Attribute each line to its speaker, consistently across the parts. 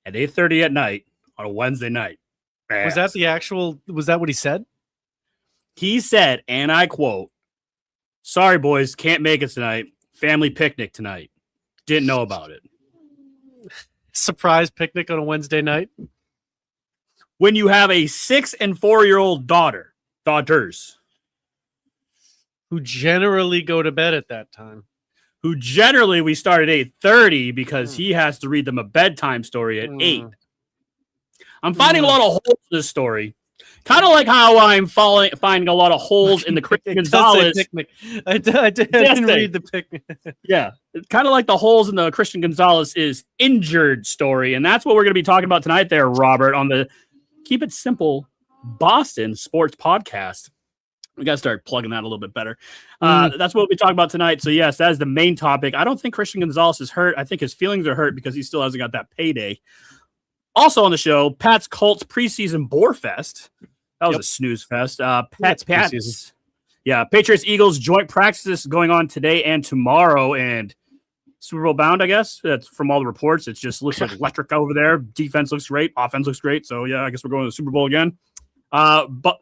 Speaker 1: at 8:30 at night on a Wednesday night.
Speaker 2: Was that what he said?
Speaker 1: He said, and I quote, "Sorry, boys, can't make it tonight. Family picnic tonight. Didn't know about it."
Speaker 2: Surprise picnic on a Wednesday night.
Speaker 1: When you have a 6 and 4-year-old daughters,
Speaker 2: who generally go to bed at that time,
Speaker 1: who generally we start at 8:30 because he has to read them a bedtime story at 8. I'm finding a lot of holes in this story. Kind of like how I'm finding a lot of holes in the Christian Gonzalez
Speaker 2: picnic. I didn't read the picnic.
Speaker 1: Yeah, it's kind of like the holes in the Christian Gonzalez is injured story, and that's what we're going to be talking about tonight there, Robert, on the Keep It Simple Boston Sports Podcast. We got to start plugging that a little bit better. That's what we'll be talking about tonight. So, yes, that is the main topic. I don't think Christian Gonzalez is hurt. I think his feelings are hurt because he still hasn't got that payday. Also on the show, Pat's Colts Preseason Boar Fest. That was a snooze fest. Pat's Patriots Eagles joint practices going on today and tomorrow, and Super Bowl bound, I guess. That's from all the reports. It just looks like electric over there. Defense looks great. Offense looks great. So, yeah, I guess we're going to the Super Bowl again. But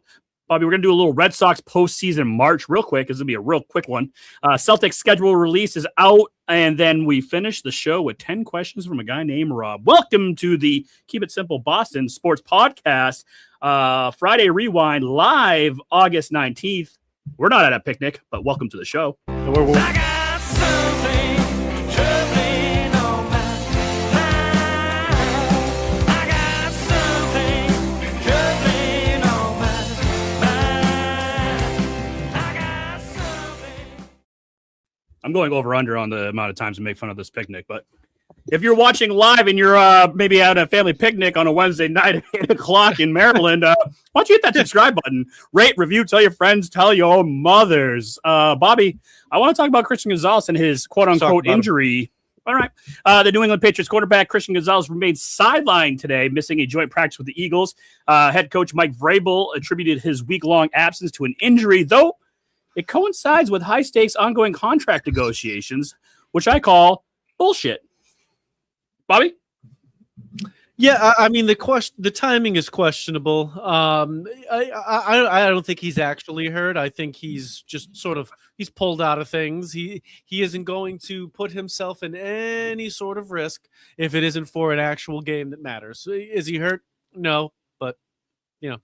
Speaker 1: Bobby, we're going to do a little Red Sox postseason March real quick. This will be a real quick one. Celtics schedule release is out, and then we finish the show with 10 questions from a guy named Rob. Welcome to the Keep It Simple Boston Sports Podcast. Friday Rewind live August 19th. We're not at a picnic, but welcome to the show. I'm going over under on the amount of times we make fun of this picnic, but if you're watching live and you're maybe at a family picnic on a Wednesday night at 8 o'clock in Maryland, why don't you hit that subscribe button, rate, review, tell your friends, tell your mothers. Bobby, I want to talk about Christian Gonzalez and his quote-unquote injury. All right. The New England Patriots quarterback Christian Gonzalez remained sidelined today, missing a joint practice with the Eagles. Head coach Mike Vrabel attributed his week-long absence to an injury, though it coincides with high-stakes ongoing contract negotiations, which I call bullshit. Bobby?
Speaker 2: Yeah, I mean the timing is questionable. I don't think he's actually hurt. I think he's just he's pulled out of things. He isn't going to put himself in any sort of risk if it isn't for an actual game that matters. Is he hurt? No, but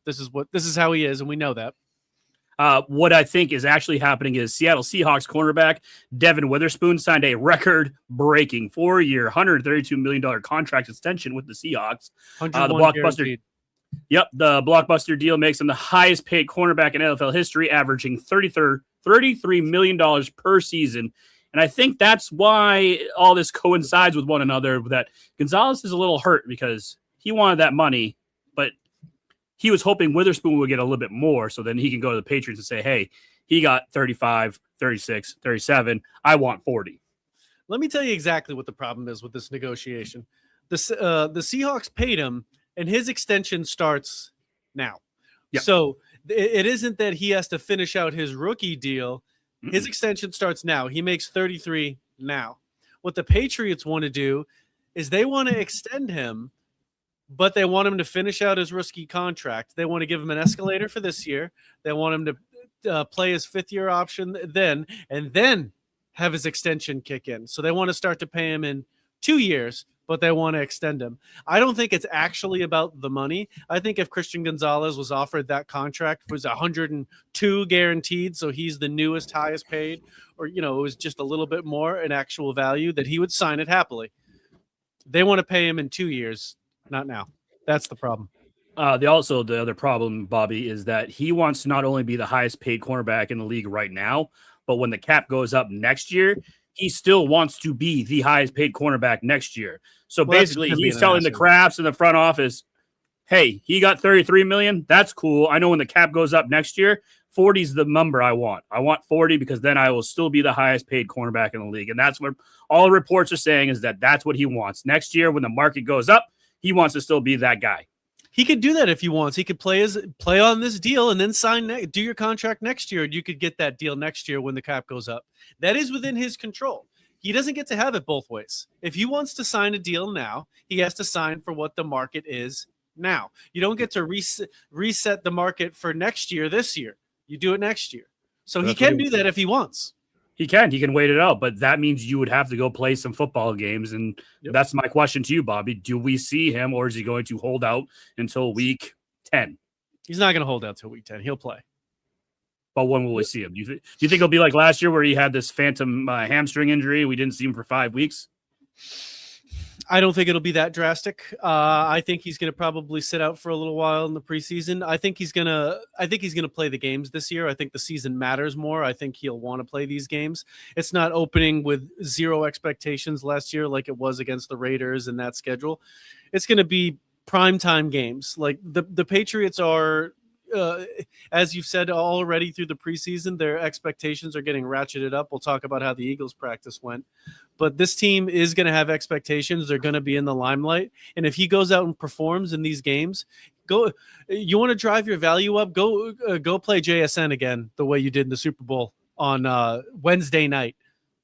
Speaker 2: this is how he is, and we know that.
Speaker 1: What I think is actually happening is Seattle Seahawks cornerback Devon Witherspoon signed a record-breaking 4-year, $132 million contract extension with the Seahawks. The blockbuster deal makes him the highest-paid cornerback in NFL history, averaging $33 million per season. And I think that's why all this coincides with one another, that Gonzalez is a little hurt because he wanted that money, but he was hoping Witherspoon would get a little bit more so then he can go to the Patriots and say, hey, he got 35, 36, 37. I want 40.
Speaker 2: Let me tell you exactly what the problem is with this negotiation. The Seahawks paid him, and his extension starts now.
Speaker 1: Yep.
Speaker 2: So it isn't that he has to finish out his rookie deal. Mm-mm. His extension starts now. He makes 33 now. What the Patriots want to do is they want to extend him, but they want him to finish out his rookie contract. They want to give him an escalator for this year. They want him to play his fifth-year option then, and then have his extension kick in. So they want to start to pay him in 2 years, but they want to extend him. I don't think it's actually about the money. I think if Christian Gonzalez was offered that contract, it was 102 guaranteed, so he's the newest, highest paid, or it was just a little bit more in actual value, that he would sign it happily. They want to pay him in 2 years. Not now. That's the problem.
Speaker 1: The other problem, Bobby, is that he wants to not only be the highest paid cornerback in the league right now, but when the cap goes up next year, he still wants to be the highest paid cornerback next year. So basically, he's telling the Crafts in the front office, hey, he got $33 million. That's cool. I know when the cap goes up next year, 40 is the number I want. I want 40 because then I will still be the highest paid cornerback in the league. And that's what all the reports are saying, is that that's what he wants. Next year, when the market goes up, he wants to still be that guy.
Speaker 2: He could do that if he wants. He could play on this deal and then do your contract next year, and you could get that deal next year when the cap goes up. That is within his control. he doesn't get to have it both ways. If he wants to sign a deal now, he has to sign for what the market is now. You don't get to reset the market for next year this year. You do it next year. So he can do that if he wants.
Speaker 1: He can wait it out, but that means you would have to go play some football games. And that's my question to you, Bobby. Do we see him, or is he going to hold out until week 10?
Speaker 2: He's not going to hold out till week 10. He'll play.
Speaker 1: But when will we see him? Do you think it'll be like last year where he had this phantom hamstring injury? We didn't see him for 5 weeks.
Speaker 2: I don't think it'll be that drastic. I think he's going to probably sit out for a little while in the preseason. I think he's going to play the games this year. I think the season matters more. I think he'll want to play these games. It's not opening with zero expectations last year like it was against the Raiders in that schedule. It's going to be primetime games. Like the Patriots are, as you've said already through the preseason, their expectations are getting ratcheted up. We'll talk about how the Eagles practice went. But this team is going to have expectations. They're going to be in the limelight. And if he goes out and performs in these games, you want to drive your value up, go play JSN again the way you did in the Super Bowl on Wednesday night,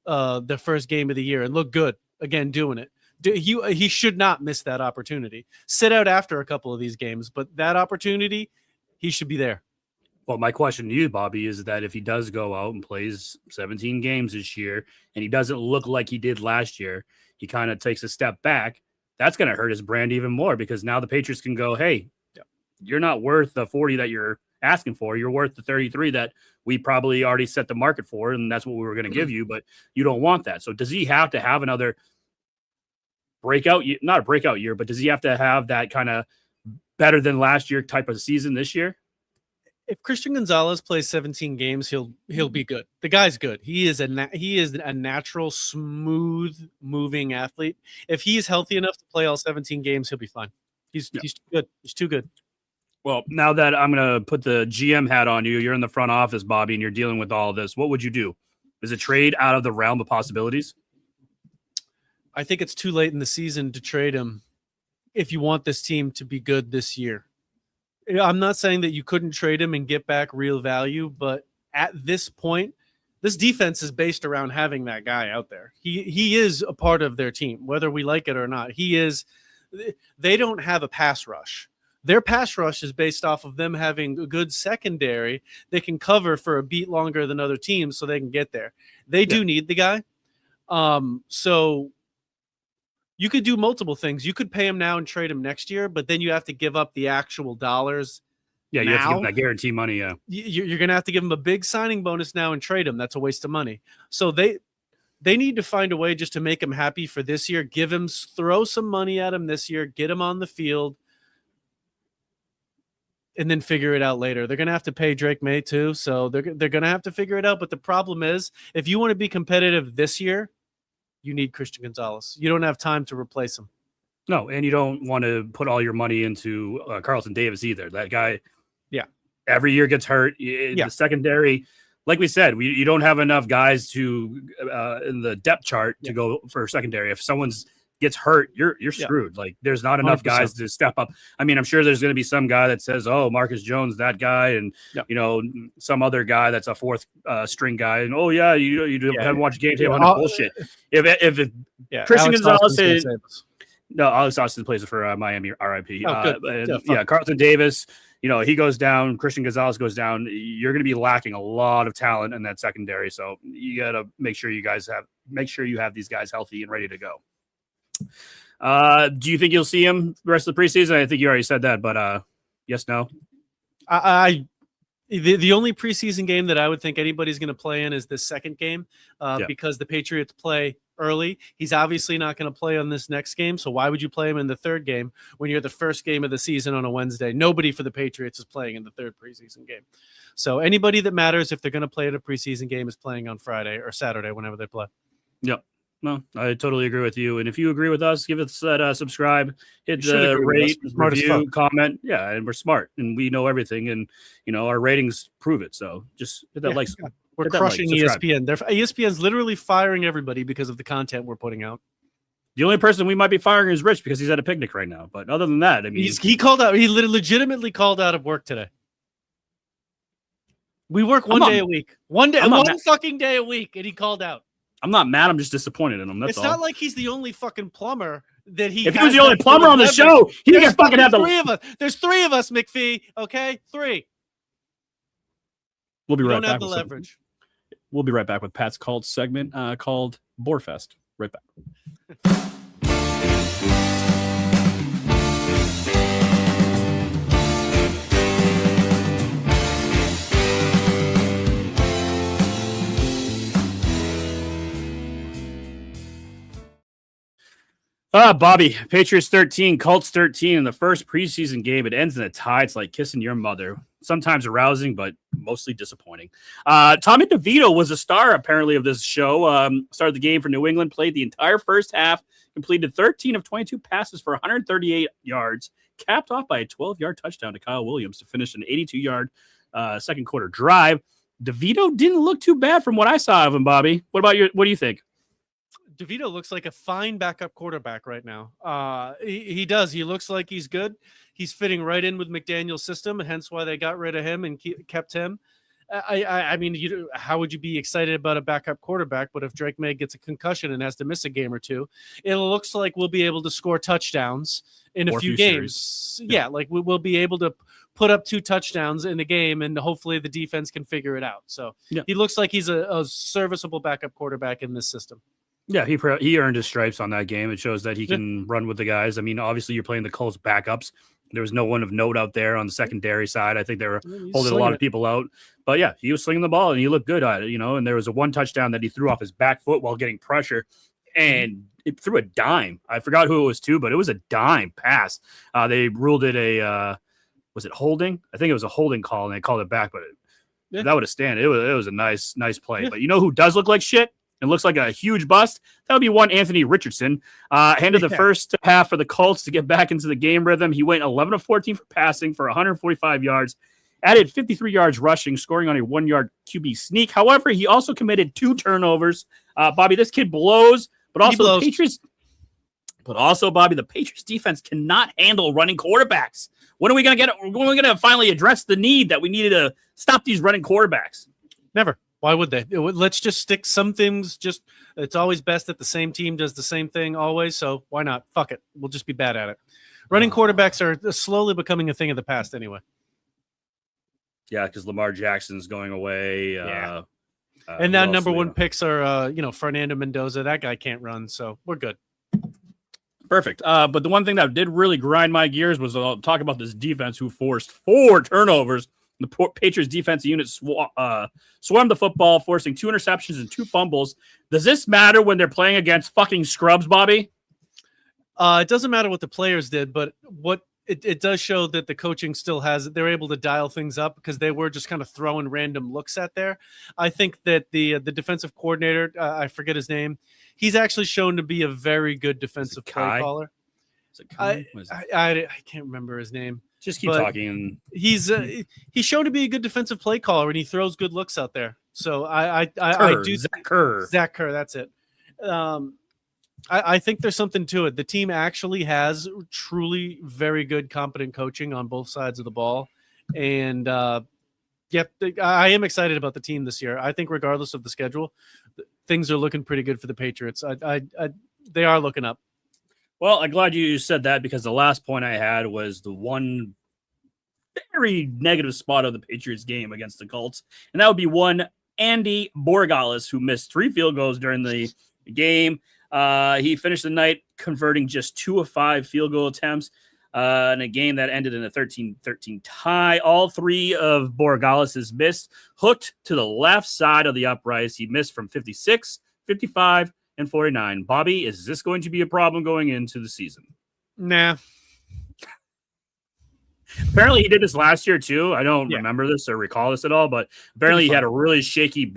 Speaker 2: the first game of the year, and look good again doing it. He should not miss that opportunity. Sit out after a couple of these games, but that opportunity, he should be there.
Speaker 1: Well, my question to you, Bobby, is that if he does go out and plays 17 games this year and he doesn't look like he did last year, he kind of takes a step back, that's going to hurt his brand even more, because now the Patriots can go, hey, you're not worth the 40 that you're asking for. You're worth the 33 that we probably already set the market for, and that's what we were going to give you, but you don't want that. So does he have to have another not a breakout year, but does he have to have that kind of better than last year type of season this year?
Speaker 2: If Christian Gonzalez plays 17 games, he'll be good. The guy's good. He is a natural, smooth moving athlete. If he's healthy enough to play all 17 games, he'll be fine. He's too good. He's too good.
Speaker 1: Well, now that I'm going to put the GM hat on you, you're in the front office, Bobby, and you're dealing with all of this. What would you do? Is a trade out of the realm of possibilities?
Speaker 2: I think it's too late in the season to trade him if you want this team to be good this year. I'm not saying that you couldn't trade him and get back real value, but at this point, this defense is based around having that guy out there. He is a part of their team, whether we like it or not. He is. They don't have a pass rush. Their pass rush is based off of them having a good secondary that can cover for a beat longer than other teams so they can get there. They do need the guy. So you could do multiple things. You could pay him now and trade him next year, but then you have to give up the actual dollars.
Speaker 1: Yeah, you have to give him that guarantee money. Yeah,
Speaker 2: you're going to have to give him a big signing bonus now and trade him. That's a waste of money. So they need to find a way just to make him happy for this year. Throw some money at him this year, get him on the field, and then figure it out later. They're going to have to pay Drake May too, so they're going to have to figure it out. But the problem is, if you want to be competitive this year, you need Christian Gonzalez. You don't have time to replace him.
Speaker 1: No, and you don't want to put all your money into Carlton Davis either. That guy, every year gets hurt. The secondary, like we said, you don't have enough guys to in the depth chart to go for secondary. If someone's gets hurt, you're screwed. Like there's not enough 100%. Guys to step up. I mean, I'm sure there's going to be some guy that says, "Oh, Marcus Jones, that guy," and some other guy that's a fourth string guy, and haven't watched game tape on bullshit. If Christian Gonzalez is Alex Austin plays for Miami, RIP. Carlton Davis, he goes down. Christian Gonzalez goes down. You're going to be lacking a lot of talent in that secondary. So you got to make sure you have these guys healthy and ready to go. Do you think you'll see him the rest of the preseason? I think you already said that, but yes, no.
Speaker 2: The only preseason game that I would think anybody's going to play in is this second game because the Patriots play early. He's obviously not going to play on this next game, so why would you play him in the third game when you're the first game of the season on a Wednesday? Nobody for the Patriots is playing in the third preseason game. So anybody that matters if they're going to play in a preseason game is playing on Friday or Saturday whenever they play.
Speaker 1: Yep. No, I totally agree with you. And if you agree with us, give us that subscribe, hit the rate, review, comment. Yeah, and we're smart and we know everything. And, our ratings prove it. So just hit that like.
Speaker 2: Yeah. We're crushing ESPN. ESPN's literally firing everybody because of the content we're putting out.
Speaker 1: The only person we might be firing is Rich because he's at a picnic right now. But other than that, I mean,
Speaker 2: he called out. He legitimately called out of work today. We work one day a week. One fucking day a week, and he called out.
Speaker 1: I'm not mad. I'm just disappointed in him. That's
Speaker 2: it's
Speaker 1: all.
Speaker 2: not like he's the only fucking plumber that he.
Speaker 1: If he was the only plumber on the show, he could fucking have the
Speaker 2: 3 of us. There's 3 of us, McPhee. Okay, 3.
Speaker 1: We'll be right
Speaker 2: don't
Speaker 1: back.
Speaker 2: Have the leverage.
Speaker 1: We'll be right back with Pat's Colts segment called Boarfest. Right back. Bobby, Patriots 13, Colts 13 in the first preseason game. It ends in a tie. It's like kissing your mother. Sometimes arousing, but mostly disappointing. Tommy DeVito was a star, apparently, of this show. Started the game for New England, played the entire first half, completed 13 of 22 passes for 138 yards, capped off by a 12-yard touchdown to Kyle Williams to finish an 82-yard second quarter drive. DeVito didn't look too bad from what I saw of him, Bobby. What do you think?
Speaker 2: DeVito looks like a fine backup quarterback right now. He does. He looks like he's good. He's fitting right in with McDaniel's system, and hence why they got rid of him and kept him. I mean, how would you be excited about a backup quarterback? But if Drake May gets a concussion and has to miss a game or two, it looks like we'll be able to score touchdowns in a few games. Yeah, like we'll be able to put up 2 touchdowns in the game, and hopefully the defense can figure it out. So he looks like he's a serviceable backup quarterback in this system.
Speaker 1: Yeah, he earned his stripes on that game. It shows that he can run with the guys. I mean, obviously, you're playing the Colts backups. There was no one of note out there on the secondary side. I think they were holding a lot of people out. But, yeah, he was slinging the ball, and he looked good at it, And there was a 1 touchdown that he threw off his back foot while getting pressure, and it threw a dime. I forgot who it was to, but it was a dime pass. They ruled it was it holding? I think it was a holding call, and they called it back. But that would have stand. It was a nice play. Yeah. But you know who does look like shit? And looks like a huge bust? That would be one Anthony Richardson. Handed the first half for the Colts to get back into the game rhythm. He went 11 of 14 for passing for 145 yards, added 53 yards rushing, scoring on a 1-yard QB sneak. However, he also committed 2 turnovers. Bobby, this kid blows, but also the Patriots. But also, Bobby, the Patriots defense cannot handle running quarterbacks. When are we going to get it? When are we going to finally address the need that we needed to stop these running quarterbacks?
Speaker 2: Never. Why would they? Let's just stick some things. It's always best that the same team does the same thing always. So why not? Fuck it. We'll just be bad at it. Running quarterbacks are slowly becoming a thing of the past anyway.
Speaker 1: Yeah, because Lamar Jackson's going away.
Speaker 2: Yeah. And now number 1 picks are, Fernando Mendoza. That guy can't run, so we're good.
Speaker 1: Perfect. But the one thing that did really grind my gears was talk about this defense who forced 4 turnovers. The Patriots defensive unit swarmed the football, forcing 2 interceptions and 2 fumbles. Does this matter when they're playing against fucking scrubs, Bobby?
Speaker 2: It doesn't matter what the players did, but what it does show that the coaching still they're able to dial things up because they were just kind of throwing random looks at there. I think that the defensive coordinator, I forget his name, he's actually shown to be a very good defensive play caller. I can't remember his name.
Speaker 1: Just keep talking.
Speaker 2: He's shown to be a good defensive play caller, and he throws good looks out there. So I do
Speaker 1: Zach Kerr.
Speaker 2: Zach Kerr, that's it. I think there's something to it. The team actually has truly very good, competent coaching on both sides of the ball, and I am excited about the team this year. I think regardless of the schedule, things are looking pretty good for the Patriots. They are looking up.
Speaker 1: Well, I'm glad you said that because the last point I had was the one very negative spot of the Patriots game against the Colts, and that would be one Andy Borregales, who missed 3 field goals during the game. He finished the night converting just 2 of 5 field goal attempts in a game that ended in a 13-13 tie. All 3 of Borregales' missed, hooked to the left side of the uprights. He missed from 56, 55, and 49. Bobby, is this going to be a problem going into the season?
Speaker 2: Nah.
Speaker 1: Apparently he did this last year too. I don't remember this or recall this at all, but apparently he had a really shaky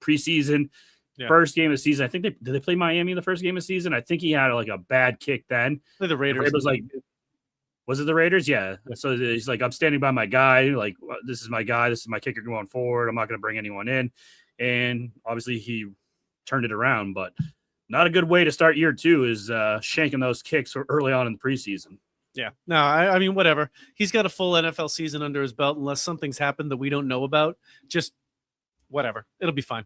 Speaker 1: preseason. Yeah. First game of the season. I think did they play Miami in the first game of the season? I think he had like a bad kick then.
Speaker 2: The Raiders.
Speaker 1: Was it the Raiders? Yeah. So he's like, I'm standing by my guy. Like, this is my guy. This is my kicker going forward. I'm not going to bring anyone in. And obviously he turned it around, but not a good way to start year 2 is shanking those kicks early on in the preseason.
Speaker 2: Yeah. No, I mean, whatever. He's got a full NFL season under his belt unless something's happened that we don't know about. Just whatever. It'll be fine.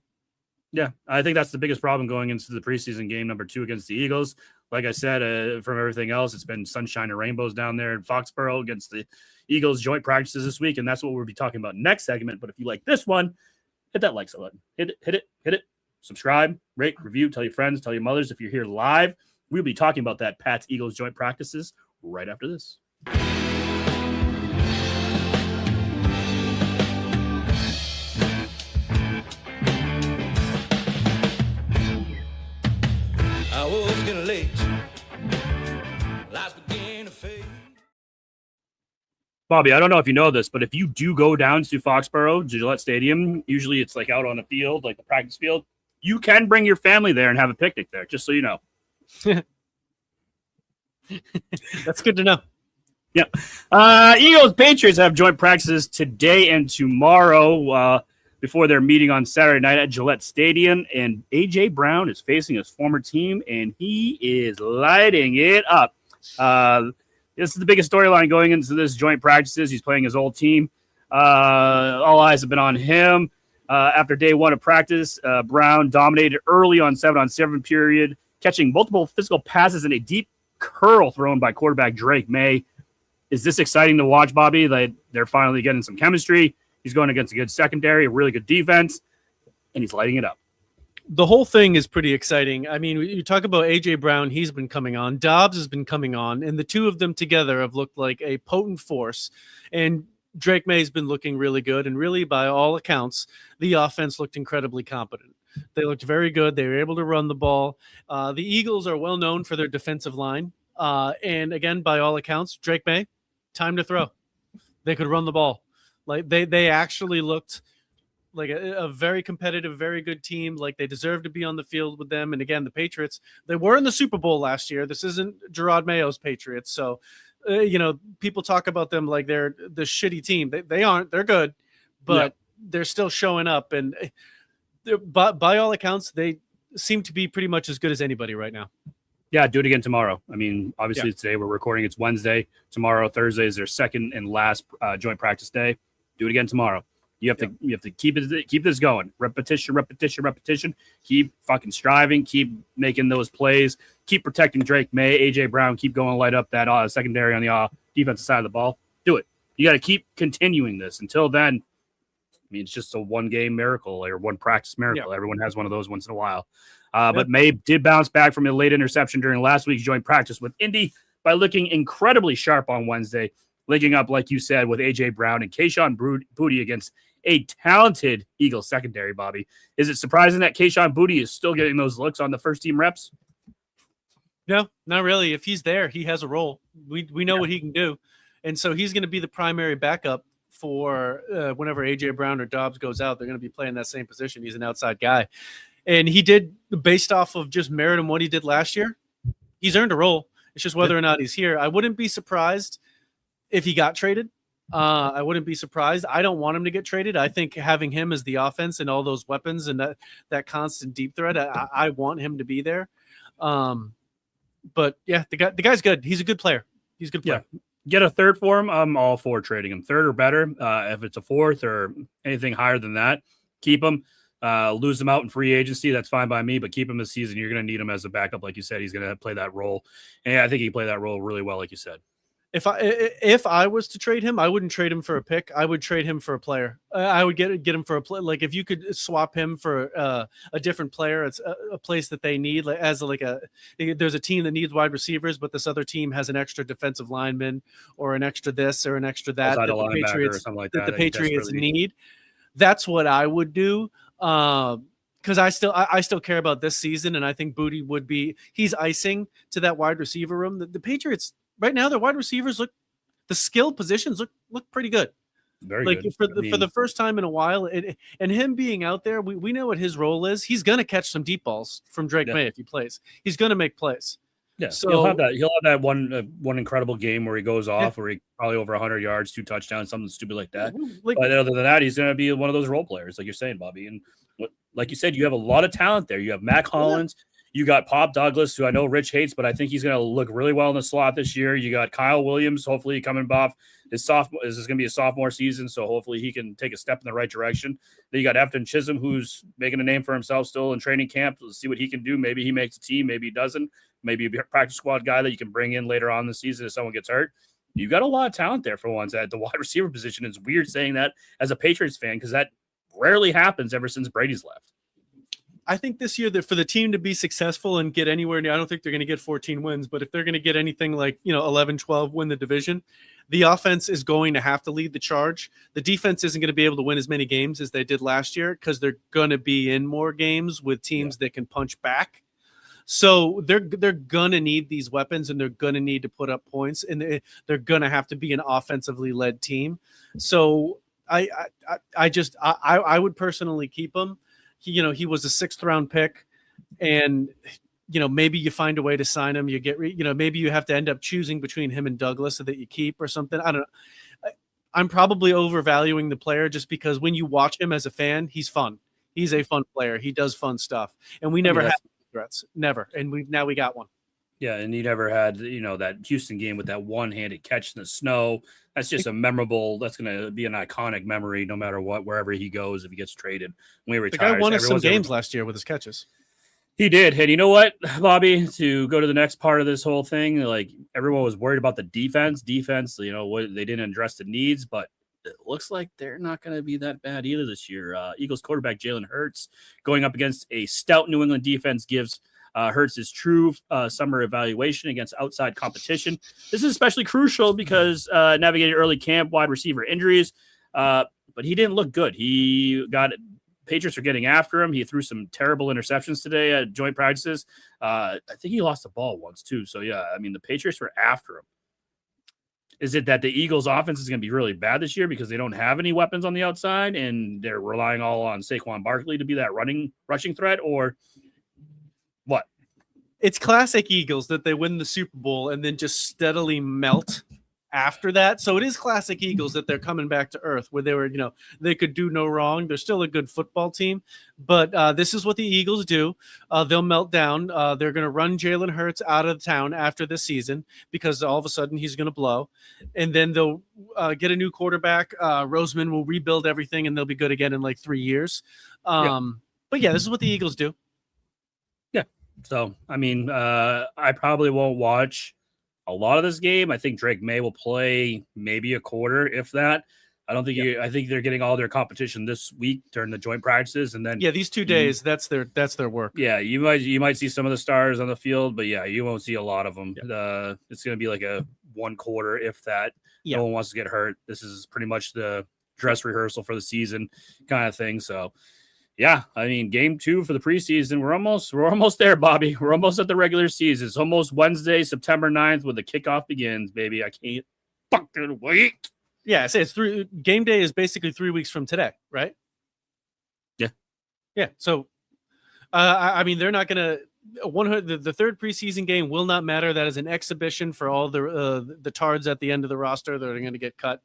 Speaker 1: Yeah, I think that's the biggest problem going into the preseason game number 2 against the Eagles. Like I said, from everything else, it's been sunshine and rainbows down there in Foxborough against the Eagles joint practices this week, and that's what we'll be talking about next segment. But if you like this one, hit that like button. Hit it. Subscribe, rate, review, tell your friends, tell your mothers. If you're here live, we'll be talking about that Pats Eagles joint practices right after this.
Speaker 3: I was getting late. Lights began to fade.
Speaker 1: Bobby, I don't know if you know this, but if you do go down to Foxborough, Gillette Stadium, usually it's like out on a field, like the practice field. You can bring your family there and have a picnic there, just so you know.
Speaker 2: That's good to know.
Speaker 1: Yep. Eagles Patriots have joint practices today and tomorrow before their meeting on Saturday night at Gillette Stadium. And A.J. Brown is facing his former team, and he is lighting it up. This is the biggest storyline going into this joint practices. He's playing his old team. All eyes have been on him. After day 1 of practice, Brown dominated early on 7-on-7 period, catching multiple physical passes and a deep curl thrown by quarterback Drake May. Is this exciting to watch, Bobby? They're finally getting some chemistry. He's going against a good secondary, a really good defense, and he's lighting it up.
Speaker 2: The whole thing is pretty exciting. I mean, you talk about A.J. Brown, he's been coming on. Dobbs has been coming on, and the two of them together have looked like a potent force. And Drake May's been looking really good, and really, by all accounts, the offense looked incredibly competent. They looked very good. They were able to run the ball. The Eagles are well known for their defensive line. And again, by all accounts, Drake May, time to throw. They could run the ball. Like they actually looked like a very competitive, very good team. Like they deserve to be on the field with them. And again, the Patriots, they were in the Super Bowl last year. This isn't Gerard Mayo's Patriots. So, people talk about them like they're the shitty team. They aren't. They're good, but they're still showing up. And by all accounts, they seem to be pretty much as good as anybody right now.
Speaker 1: Yeah, do it again tomorrow. I mean, obviously today we're recording. It's Wednesday. Tomorrow, Thursday, is their second and last joint practice day. Do it again tomorrow. You have to keep this going. Repetition. Keep fucking striving. Keep making those plays. Keep protecting Drake May, A.J. Brown. Keep going light up that secondary on the defensive side of the ball. Do it. You got to keep continuing this. Until then, I mean, it's just a one-game miracle or one practice miracle. Yeah. Everyone has one of those once in a while. But May did bounce back from a late interception during last week's joint practice with Indy by looking incredibly sharp on Wednesday, linking up, like you said, with A.J. Brown and Kayshon Boutte against a talented Eagles secondary, Bobby. Is it surprising that Kayshon Boutte is still getting those looks on the first-team reps?
Speaker 2: No, not really. If he's there, he has a role. We know what he can do. And so he's going to be the primary backup for whenever A.J. Brown or Dobbs goes out. They're going to be playing that same position. He's an outside guy. And he did, based off of just merit and what he did last year, he's earned a role. It's just whether or not he's here. I wouldn't be surprised if he got traded. I wouldn't be surprised. I don't want him to get traded. I think having him as the offense and all those weapons and that constant deep threat, I want him to be there. But yeah, the guy's good. He's a good player. He's a good player.
Speaker 1: Yeah. Get a third for him. I'm all for trading him. Third or better. If it's a fourth or anything higher than that, keep him. Lose him out in free agency, that's fine by me, but keep him this season. You're going to need him as a backup, like you said. He's going to play that role, and I think he can play that role really well, like you said.
Speaker 2: If I was to trade him, I wouldn't trade him for a pick. I would trade him for a player. I would get him for a play. Like if you could swap him for a different player, it's a place that they need. Like there's a team that needs wide receivers, but this other team has an extra defensive lineman or an extra this or an extra that that the Patriots need. That's what I would do. Because I still care about this season, and I think Boutte would be. He's icing to that wide receiver room. The Patriots right now, their wide receivers the skill positions look pretty good.
Speaker 1: Very
Speaker 2: good. For the first time in a while, and him being out there, we know what his role is. He's going to catch some deep balls from Drake May if he plays. He's going to make plays.
Speaker 1: Yeah, so he'll have that one incredible game where he goes off, where he probably over 100 yards, 2 touchdowns, something stupid like that. But other than that, he's going to be one of those role players, like you're saying, Bobby. And like you said, you have a lot of talent there. You have Mac Hollins, You got Pop Douglas, who I know Rich hates, but I think he's going to look really well in the slot this year. You got Kyle Williams, hopefully coming off his sophomore. This is going to be a sophomore season, so hopefully he can take a step in the right direction. Then you got Efton Chisholm, who's making a name for himself still in training camp. Let's see what he can do. Maybe he makes a team, maybe he doesn't. Maybe a practice squad guy that you can bring in later on in the season if someone gets hurt. You've got a lot of talent there for once at the wide receiver position. It's weird saying that as a Patriots fan because that rarely happens ever since Brady's left.
Speaker 2: I think this year that for the team to be successful and get anywhere near, I don't think they're going to get 14 wins, but if they're going to get anything like, 11, 12, win the division, the offense is going to have to lead the charge. The defense isn't going to be able to win as many games as they did last year because they're going to be in more games with teams that can punch back. So they're going to need these weapons and they're going to need to put up points and they're going to have to be an offensively led team. So I would personally keep him. He was a 6th round pick and, maybe you find a way to sign him. You get, maybe you have to end up choosing between him and Douglas so that you keep or something. I don't know. I'm probably overvaluing the player just because when you watch him as a fan, he's fun. He's a fun player. He does fun stuff. And we never had threats. Never. And we got one.
Speaker 1: Yeah, and you never had, that Houston game with that one-handed catch in the snow. That's just that's going to be an iconic memory no matter what, wherever he goes, if he gets traded. When he retires.
Speaker 2: The guy won us some games last year with his catches.
Speaker 1: He did. And you know what, Bobby, to go to the next part of this whole thing, like everyone was worried about the defense, what they didn't address the needs, but it looks like they're not going to be that bad either this year. Eagles quarterback Jalen Hurts going up against a stout New England defense gives Hurts his true summer evaluation against outside competition. This is especially crucial because navigated early camp wide receiver injuries, but he didn't look good. Patriots are getting after him. He threw some terrible interceptions today at joint practices. I think he lost the ball once too. So yeah, I mean the Patriots were after him. Is it that the Eagles offense is going to be really bad this year because they don't have any weapons on the outside and they're relying all on Saquon Barkley to be that rushing threat, or what?
Speaker 2: It's classic Eagles that they win the Super Bowl and then just steadily melt after that. So it is classic Eagles that they're coming back to earth where they were, they could do no wrong. They're still a good football team, but this is what the Eagles do. They'll melt down. They're going to run Jalen Hurts out of town after this season because all of a sudden he's going to blow. And then they'll get a new quarterback. Roseman will rebuild everything and they'll be good again in like 3 years. But yeah, this is what the Eagles do.
Speaker 1: Yeah. So, I mean, I probably won't watch a lot of this game. I think Drake May will play maybe a quarter, if that. I don't think I think they're getting all their competition this week during the joint practices, and then
Speaker 2: these 2 days that's their work.
Speaker 1: Yeah, you might see some of the stars on the field, but yeah, you won't see a lot of them. Yeah. It's going to be like a 1 quarter, if that. Yeah. No one wants to get hurt. This is pretty much the dress rehearsal for the season kind of thing. So. Yeah, I mean, game 2 for the preseason. We're almost there, Bobby. We're almost at the regular season. It's almost Wednesday, September 9th, when the kickoff begins, baby. I can't fucking wait.
Speaker 2: Yeah, it's game day is basically 3 weeks from today, right?
Speaker 1: Yeah.
Speaker 2: Yeah. So, I mean, they're not going to. The third preseason game will not matter. That is an exhibition for all the tards at the end of the roster that are going to get cut.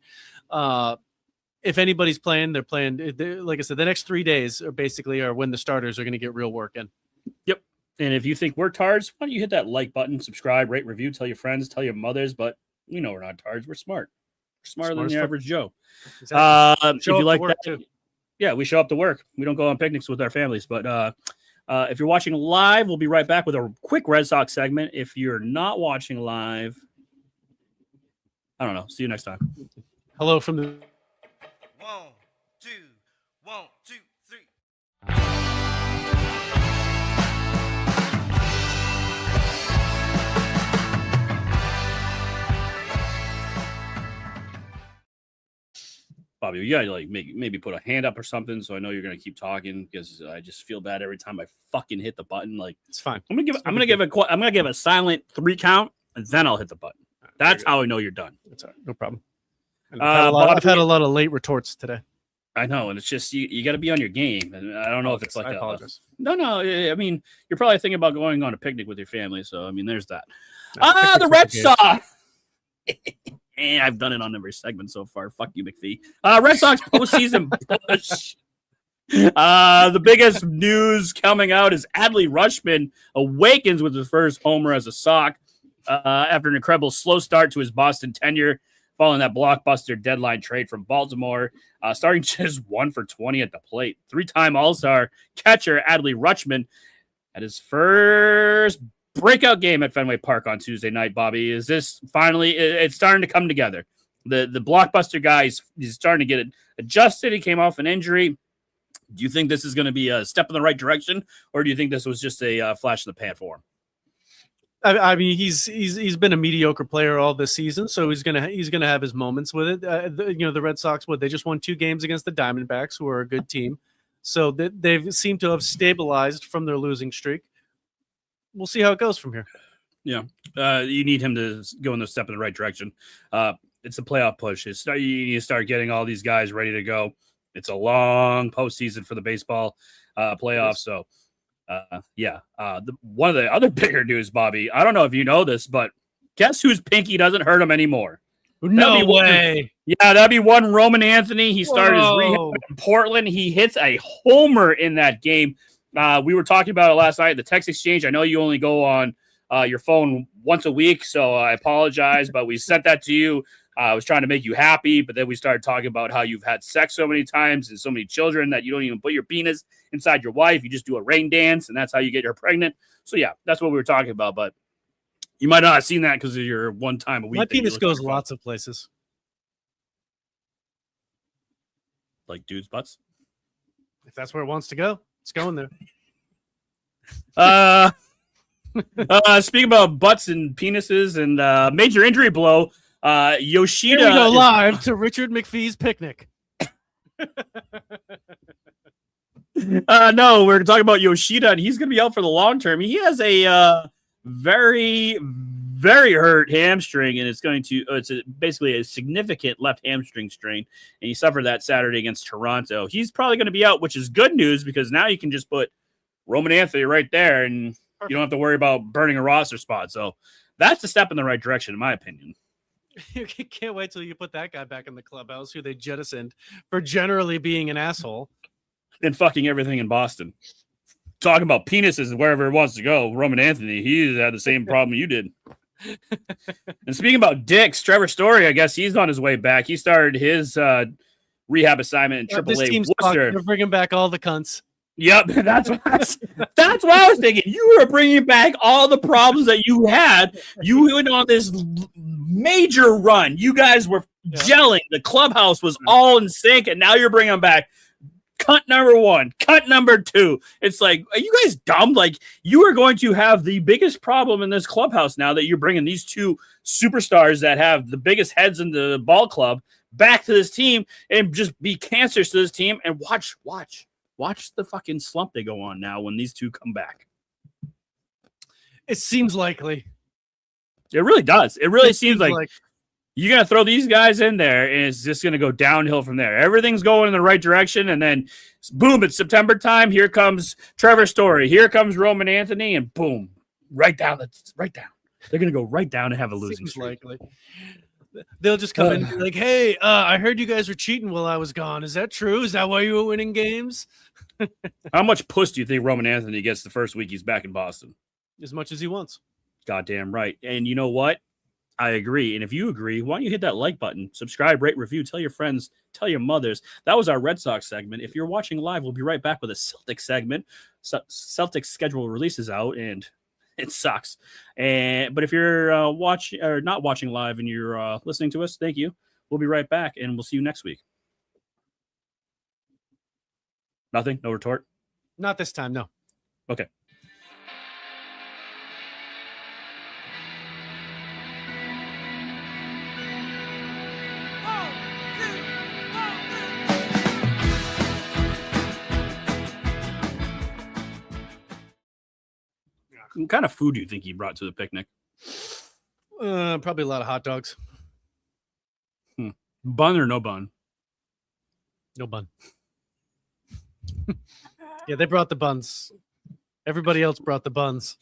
Speaker 2: If anybody's playing, they're playing. Like I said, the next 3 days are when the starters are going to get real work in.
Speaker 1: Yep. And if you think we're tards, why don't you hit that like button, subscribe, rate, review, tell your friends, tell your mothers. But we know we're not tards. We're smart. We're smarter than the average Joe.
Speaker 2: Exactly.
Speaker 1: If you like that, too. Yeah, we show up to work. We don't go on picnics with our families. But if you're watching live, we'll be right back with a quick Red Sox segment. If you're not watching live, I don't know. See you next time.
Speaker 2: Hello from the.
Speaker 3: 1, 2, 1, 2, 3.
Speaker 1: Bobby, you gotta maybe put a hand up or something, so I know you're gonna keep talking because I just feel bad every time I fucking hit the button. Like
Speaker 2: it's fine.
Speaker 1: I'm gonna give a silent 3 count and then I'll hit the button. That's how I know you're done.
Speaker 2: That's all right. No problem. I've had a lot of late retorts today.
Speaker 1: I know, and it's just you got to be on your game, and I don't know if it's like
Speaker 2: I apologize.
Speaker 1: No. I mean, you're probably thinking about going on a picnic with your family, so I mean, there's that. The Red Sox. I've done it on every segment so far. Fuck you, McPhee. Red Sox postseason push. The biggest news coming out is Adley Rutschman awakens with his first homer as a Sox after an incredible slow start to his Boston tenure following that blockbuster deadline trade from Baltimore. Starting just 1 for 20 at the plate. 3-time All-Star catcher Adley Rutschman at his first breakout game at Fenway Park on Tuesday night, Bobby. Is this finally, it's starting to come together. The blockbuster guy is starting to get adjusted. He came off an injury. Do you think this is going to be a step in the right direction, or do you think this was just a flash in the pan for him?
Speaker 2: I mean, he's been a mediocre player all this season, so he's gonna have his moments with it. The Red Sox, they just won 2 games against the Diamondbacks, who are a good team, so they've seemed to have stabilized from their losing streak. We'll see how it goes from here.
Speaker 1: Yeah, you need him to go in the step in the right direction. It's a playoff push. You need to start getting all these guys ready to go. It's a long postseason for the baseball playoffs. So, one of the other bigger news, Bobby, I don't know if you know this, but guess whose pinky doesn't hurt him anymore?
Speaker 2: No way.
Speaker 1: That'd be one Roman Anthony. He started his rehab in Portland. He hits a homer in that game. We were talking about it last night at the text exchange. I know you only go on your phone once a week, so I apologize, but we sent that to you. I was trying to make you happy, but then we started talking about how you've had sex so many times and so many children that you don't even put your penis inside your wife. You just do a rain dance, and that's how you get her pregnant. So, yeah, that's what we were talking about, but you might not have seen that because of your one time a week.
Speaker 2: My penis goes lots of places.
Speaker 1: Like dudes' butts?
Speaker 2: If that's where it wants to go, it's going there.
Speaker 1: Speaking about butts and penises and major injury blow, Yoshida.
Speaker 2: Here we go live to Richard McPhee's picnic.
Speaker 1: No, we're talking about Yoshida, and he's going to be out for the long term. He has a very, very hurt hamstring, and it's basically a significant left hamstring strain, and he suffered that Saturday against Toronto. He's probably going to be out, which is good news because now you can just put Roman Anthony right there, and you don't have to worry about burning a roster spot. So that's a step in the right direction, in my opinion.
Speaker 2: You can't wait till you put that guy back in the clubhouse who they jettisoned for generally being an asshole.
Speaker 1: And fucking everything in Boston. Talking about penises and wherever it wants to go. Roman Anthony, he had the same problem you did. And speaking about dicks, Trevor Story, I guess he's on his way back. He started his rehab assignment in AAA Worcester.
Speaker 2: They're bringing back all the cunts.
Speaker 1: Yep, that's what I was thinking. You were bringing back all the problems that you had. You went on this major run. You guys were gelling. The clubhouse was all in sync, and now you're bringing back cunt number 1, cunt number 2. It's like, are you guys dumb? Like, you are going to have the biggest problem in this clubhouse now that you're bringing these 2 superstars that have the biggest heads in the ball club back to this team and just be cancers to this team. And watch the fucking slump they go on now when these 2 come back.
Speaker 2: It seems likely.
Speaker 1: It really does. It really seems like you're going to throw these guys in there, and it's just going to go downhill from there. Everything's going in the right direction, and then, boom, it's September time. Here comes Trevor Story. Here comes Roman Anthony, and boom, right down. They're going to go right down and have a losing streak.
Speaker 2: Likely. They'll just come in and be like, hey, I heard you guys were cheating while I was gone. Is that true? Is that why you were winning games?
Speaker 1: How much puss do you think Roman Anthony gets the first week he's back in Boston?
Speaker 2: As much as he wants.
Speaker 1: Goddamn right. And you know what? I agree. And if you agree, why don't you hit that like button, subscribe, rate, review, tell your friends, tell your mothers. That was our Red Sox segment. If you're watching live, we'll be right back with a Celtics segment. Celtics schedule releases out, and it sucks. But if you're watching or not watching live and you're listening to us, thank you. We'll be right back, and we'll see you next week. Nothing? No retort?
Speaker 2: Not this time, no.
Speaker 1: Okay. What kind of food do you think he brought to the picnic?
Speaker 2: Probably a lot of hot dogs.
Speaker 1: Bun or no bun?
Speaker 2: No bun. Yeah, they brought the buns. Everybody else brought the buns.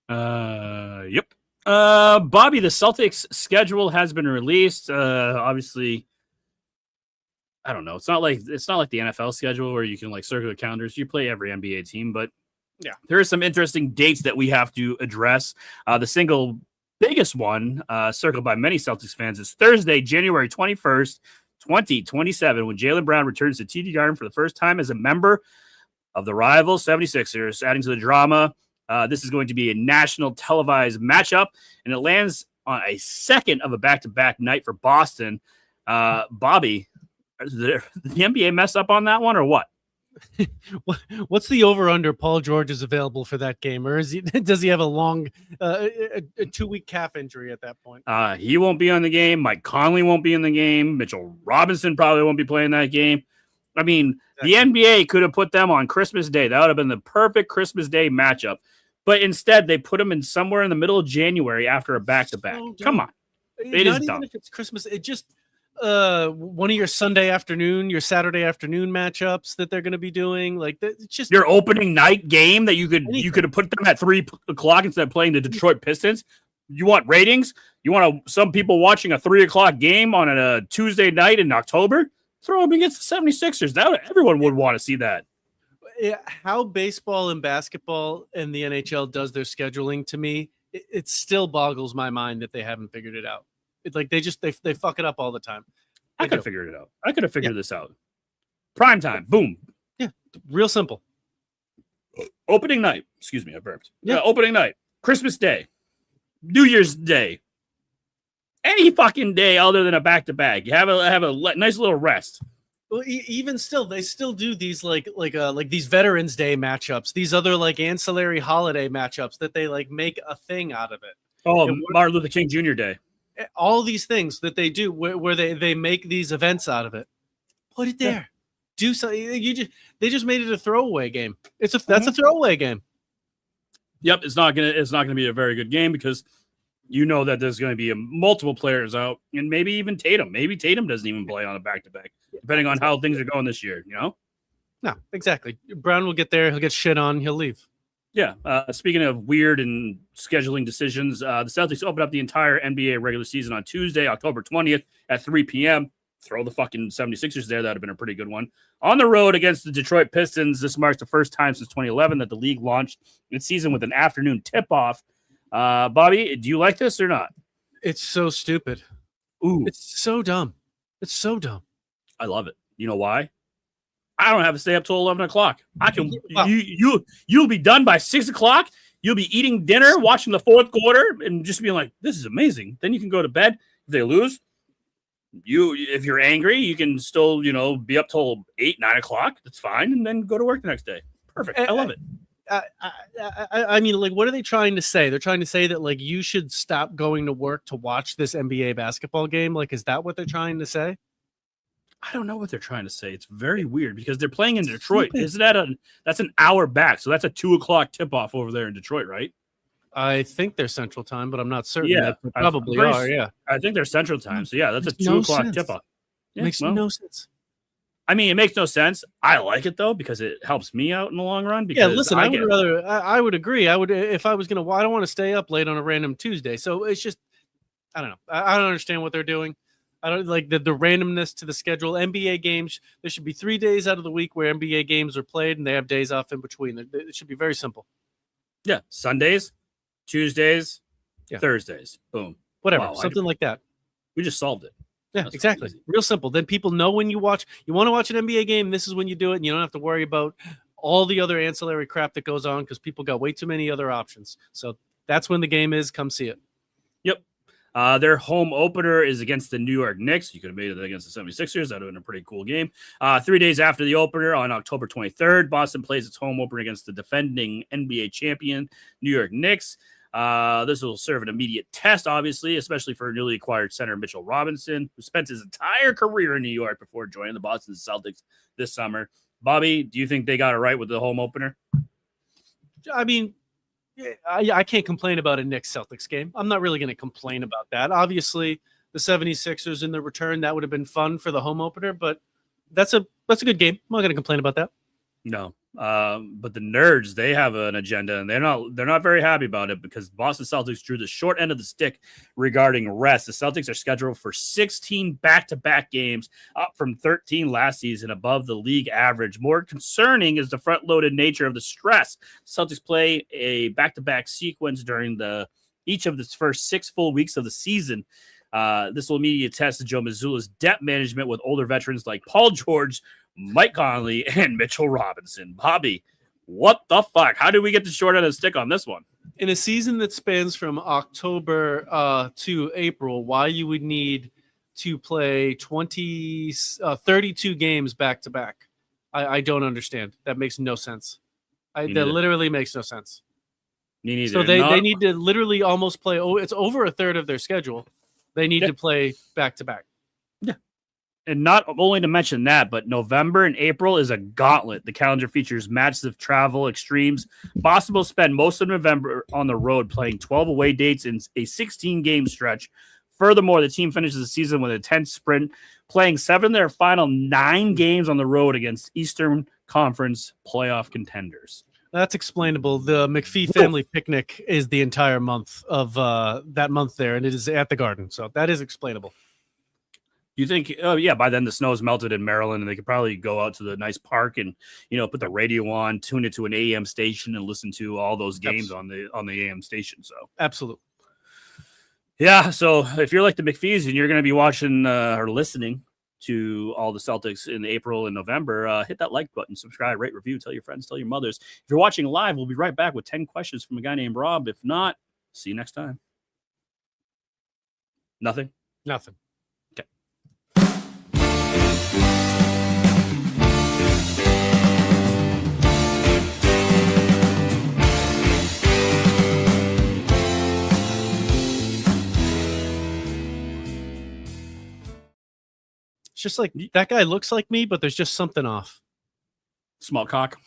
Speaker 1: Yep. Bobby, the Celtics schedule has been released. Obviously, I don't know. It's not like the NFL schedule where you can like circle the calendars. You play every NBA team, but
Speaker 2: yeah,
Speaker 1: there are some interesting dates that we have to address. The single biggest one, circled by many Celtics fans, is Thursday, January 21st, 2027, when Jaylen Brown returns to TD Garden for the first time as a member of the rival 76ers, adding to the drama. This is going to be a national televised matchup, and it lands on a second of a back-to-back night for Boston. Bobby, did the NBA mess up on that one or what?
Speaker 2: What's the over-under Paul George is available for that game, or does he have a long a 2-week calf injury at that point?
Speaker 1: He won't be on the game. Mike Conley won't be in the game. Mitchell Robinson probably won't be playing that game. I mean, the NBA could have put them on Christmas Day. That would have been the perfect Christmas Day matchup. But instead, they put them in somewhere in the middle of January after a back-to-back. Come on. It is dumb.
Speaker 2: If it's Christmas, it just one of your Sunday afternoon, your Saturday afternoon matchups that they're going to be doing. Like, it's just
Speaker 1: your opening night game that you could have put them at 3 o'clock instead of playing the Detroit Pistons. You want ratings? You want some people watching a 3 o'clock game on a Tuesday night in October? Throw them against the 76ers. Everyone would want to see that.
Speaker 2: How baseball and basketball and the NHL does their scheduling, to me, it still boggles my mind that they haven't figured it out. It's like they fuck it up all the time.
Speaker 1: I could have figured it out. I could have figured this out. Prime time. Boom.
Speaker 2: Yeah. Real simple.
Speaker 1: Opening night. Excuse me, I burped. Yeah. Opening night. Christmas Day. New Year's Day. Any fucking day other than a back-to-back. You have a nice little rest.
Speaker 2: Well, even still, they still do these like these Veterans Day matchups, these other like ancillary holiday matchups that they like make a thing out of it.
Speaker 1: Oh, Martin Luther King Jr. Day.
Speaker 2: All these things that they do where they make these events out of it. Put it there. Yeah. Do something. They just made it a throwaway game. That's a throwaway game.
Speaker 1: Yep, it's not gonna be a very good game because you know that there's going to be multiple players out, and maybe even Tatum. Maybe Tatum doesn't even play on a back-to-back, depending on how things are going this year, you know?
Speaker 2: No, exactly. Brown will get there. He'll get shit on. He'll leave.
Speaker 1: Yeah. Speaking of weird and scheduling decisions, the Celtics open up the entire NBA regular season on Tuesday, October 20th at 3 p.m. Throw the fucking 76ers there. That would have been a pretty good one. On the road against the Detroit Pistons, this marks the first time since 2011 that the league launched its season with an afternoon tip-off. Bobby, do you like this or not?
Speaker 2: It's so stupid.
Speaker 1: Ooh,
Speaker 2: it's so dumb. It's so dumb.
Speaker 1: I love it. You know why? I don't have to stay up till 11 o'clock. I can. You'll be done by 6 o'clock. You'll be eating dinner, watching the fourth quarter, and just being like, "This is amazing." Then you can go to bed. If they lose, if you're angry, you can still be up till 8, 9 o'clock. That's fine, and then go to work the next day. Perfect. I love it.
Speaker 2: I mean, like, what are they trying to say? They're trying to say that, like, you should stop going to work to watch this NBA basketball game. Like, is that what they're trying to say?
Speaker 1: I don't know what they're trying to say. It's very weird because they're playing in Detroit. That's an hour back. So that's a 2 o'clock tip off over there in Detroit, right?
Speaker 2: I think they're Central Time, but I'm not certain.
Speaker 1: Yeah,
Speaker 2: they probably are. Yeah,
Speaker 1: I think they're Central Time. So yeah, that's a 2 o'clock tip off. Yeah,
Speaker 2: makes no sense.
Speaker 1: I mean, it makes no sense. I like it though because it helps me out in the long run. Because
Speaker 2: yeah, listen, I would agree. I would if I was gonna. I don't want to stay up late on a random Tuesday. So it's just, I don't know. I don't understand what they're doing. I don't like the randomness to the schedule. NBA games, there should be 3 days out of the week where NBA games are played, and they have days off in between. It should be very simple.
Speaker 1: Yeah, Sundays, Tuesdays, Thursdays, boom,
Speaker 2: whatever, something like that.
Speaker 1: We just solved it.
Speaker 2: Yeah, that's exactly. Real simple. Then people know when you want to watch an NBA game, this is when you do it, and you don't have to worry about all the other ancillary crap that goes on because people got way too many other options. So that's when the game is. Come see it.
Speaker 1: Yep. Their home opener is against the New York Knicks. You could have made it against the 76ers. That would have been a pretty cool game. 3 days after the opener, on October 23rd, Boston plays its home opener against the defending NBA champion, New York Knicks. This will serve an immediate test, obviously, especially for newly acquired center Mitchell Robinson, who spent his entire career in New York before joining the Boston Celtics this summer. Bobby, do you think they got it right with the home opener?
Speaker 2: I mean, I can't complain about a Knicks Celtics game. I'm not really going to complain about that. Obviously, the 76ers in the return, that would have been fun for the home opener, but that's a good game. I'm not going to complain about that.
Speaker 1: No, But the nerds, they have an agenda, and they're not very happy about it because Boston Celtics drew the short end of the stick regarding rest. The Celtics are scheduled for 16 back-to-back games, up from 13 last season, above the league average. More concerning is the front-loaded nature of the stress. Celtics play a back-to-back sequence during each of the first 6 full weeks of the season. This will immediately test Joe Mazzulla's depth management with older veterans like Paul George, Mike Conley, and Mitchell Robinson. Bobby, what the fuck? How did we get the short end of the stick on this one?
Speaker 2: In a season that spans from October to April, why you would need to play 32 games back to back? I don't understand. That makes no sense. That literally makes no sense.
Speaker 1: Me neither.
Speaker 2: So they need to literally almost play. Oh, it's over a third of their schedule. They need to play back to back.
Speaker 1: Yeah. And not only to mention that, but November and April is a gauntlet. The calendar features massive travel extremes. Boston will spend most of November on the road playing 12 away dates in a 16-game stretch. Furthermore, the team finishes the season with a 10th sprint, playing 7 of their final 9 games on the road against Eastern Conference playoff contenders.
Speaker 2: That's explainable. The McPhee family picnic is the entire month of that month there, and it is at the Garden. So that is explainable.
Speaker 1: You think, by then the snow's melted in Maryland and they could probably go out to the nice park and, put the radio on, tune it to an AM station and listen to all those games on the AM station. So
Speaker 2: absolutely.
Speaker 1: Yeah. So if you're like the McPhees and you're going to be watching or listening to all the Celtics in April and November, hit that like button, subscribe, rate, review, tell your friends, tell your mothers. If you're watching live, we'll be right back with 10 questions from a guy named Rob. If not, see you next time. Nothing. Okay.
Speaker 2: It's just like that guy looks like me, but there's just something off.
Speaker 1: Small cock.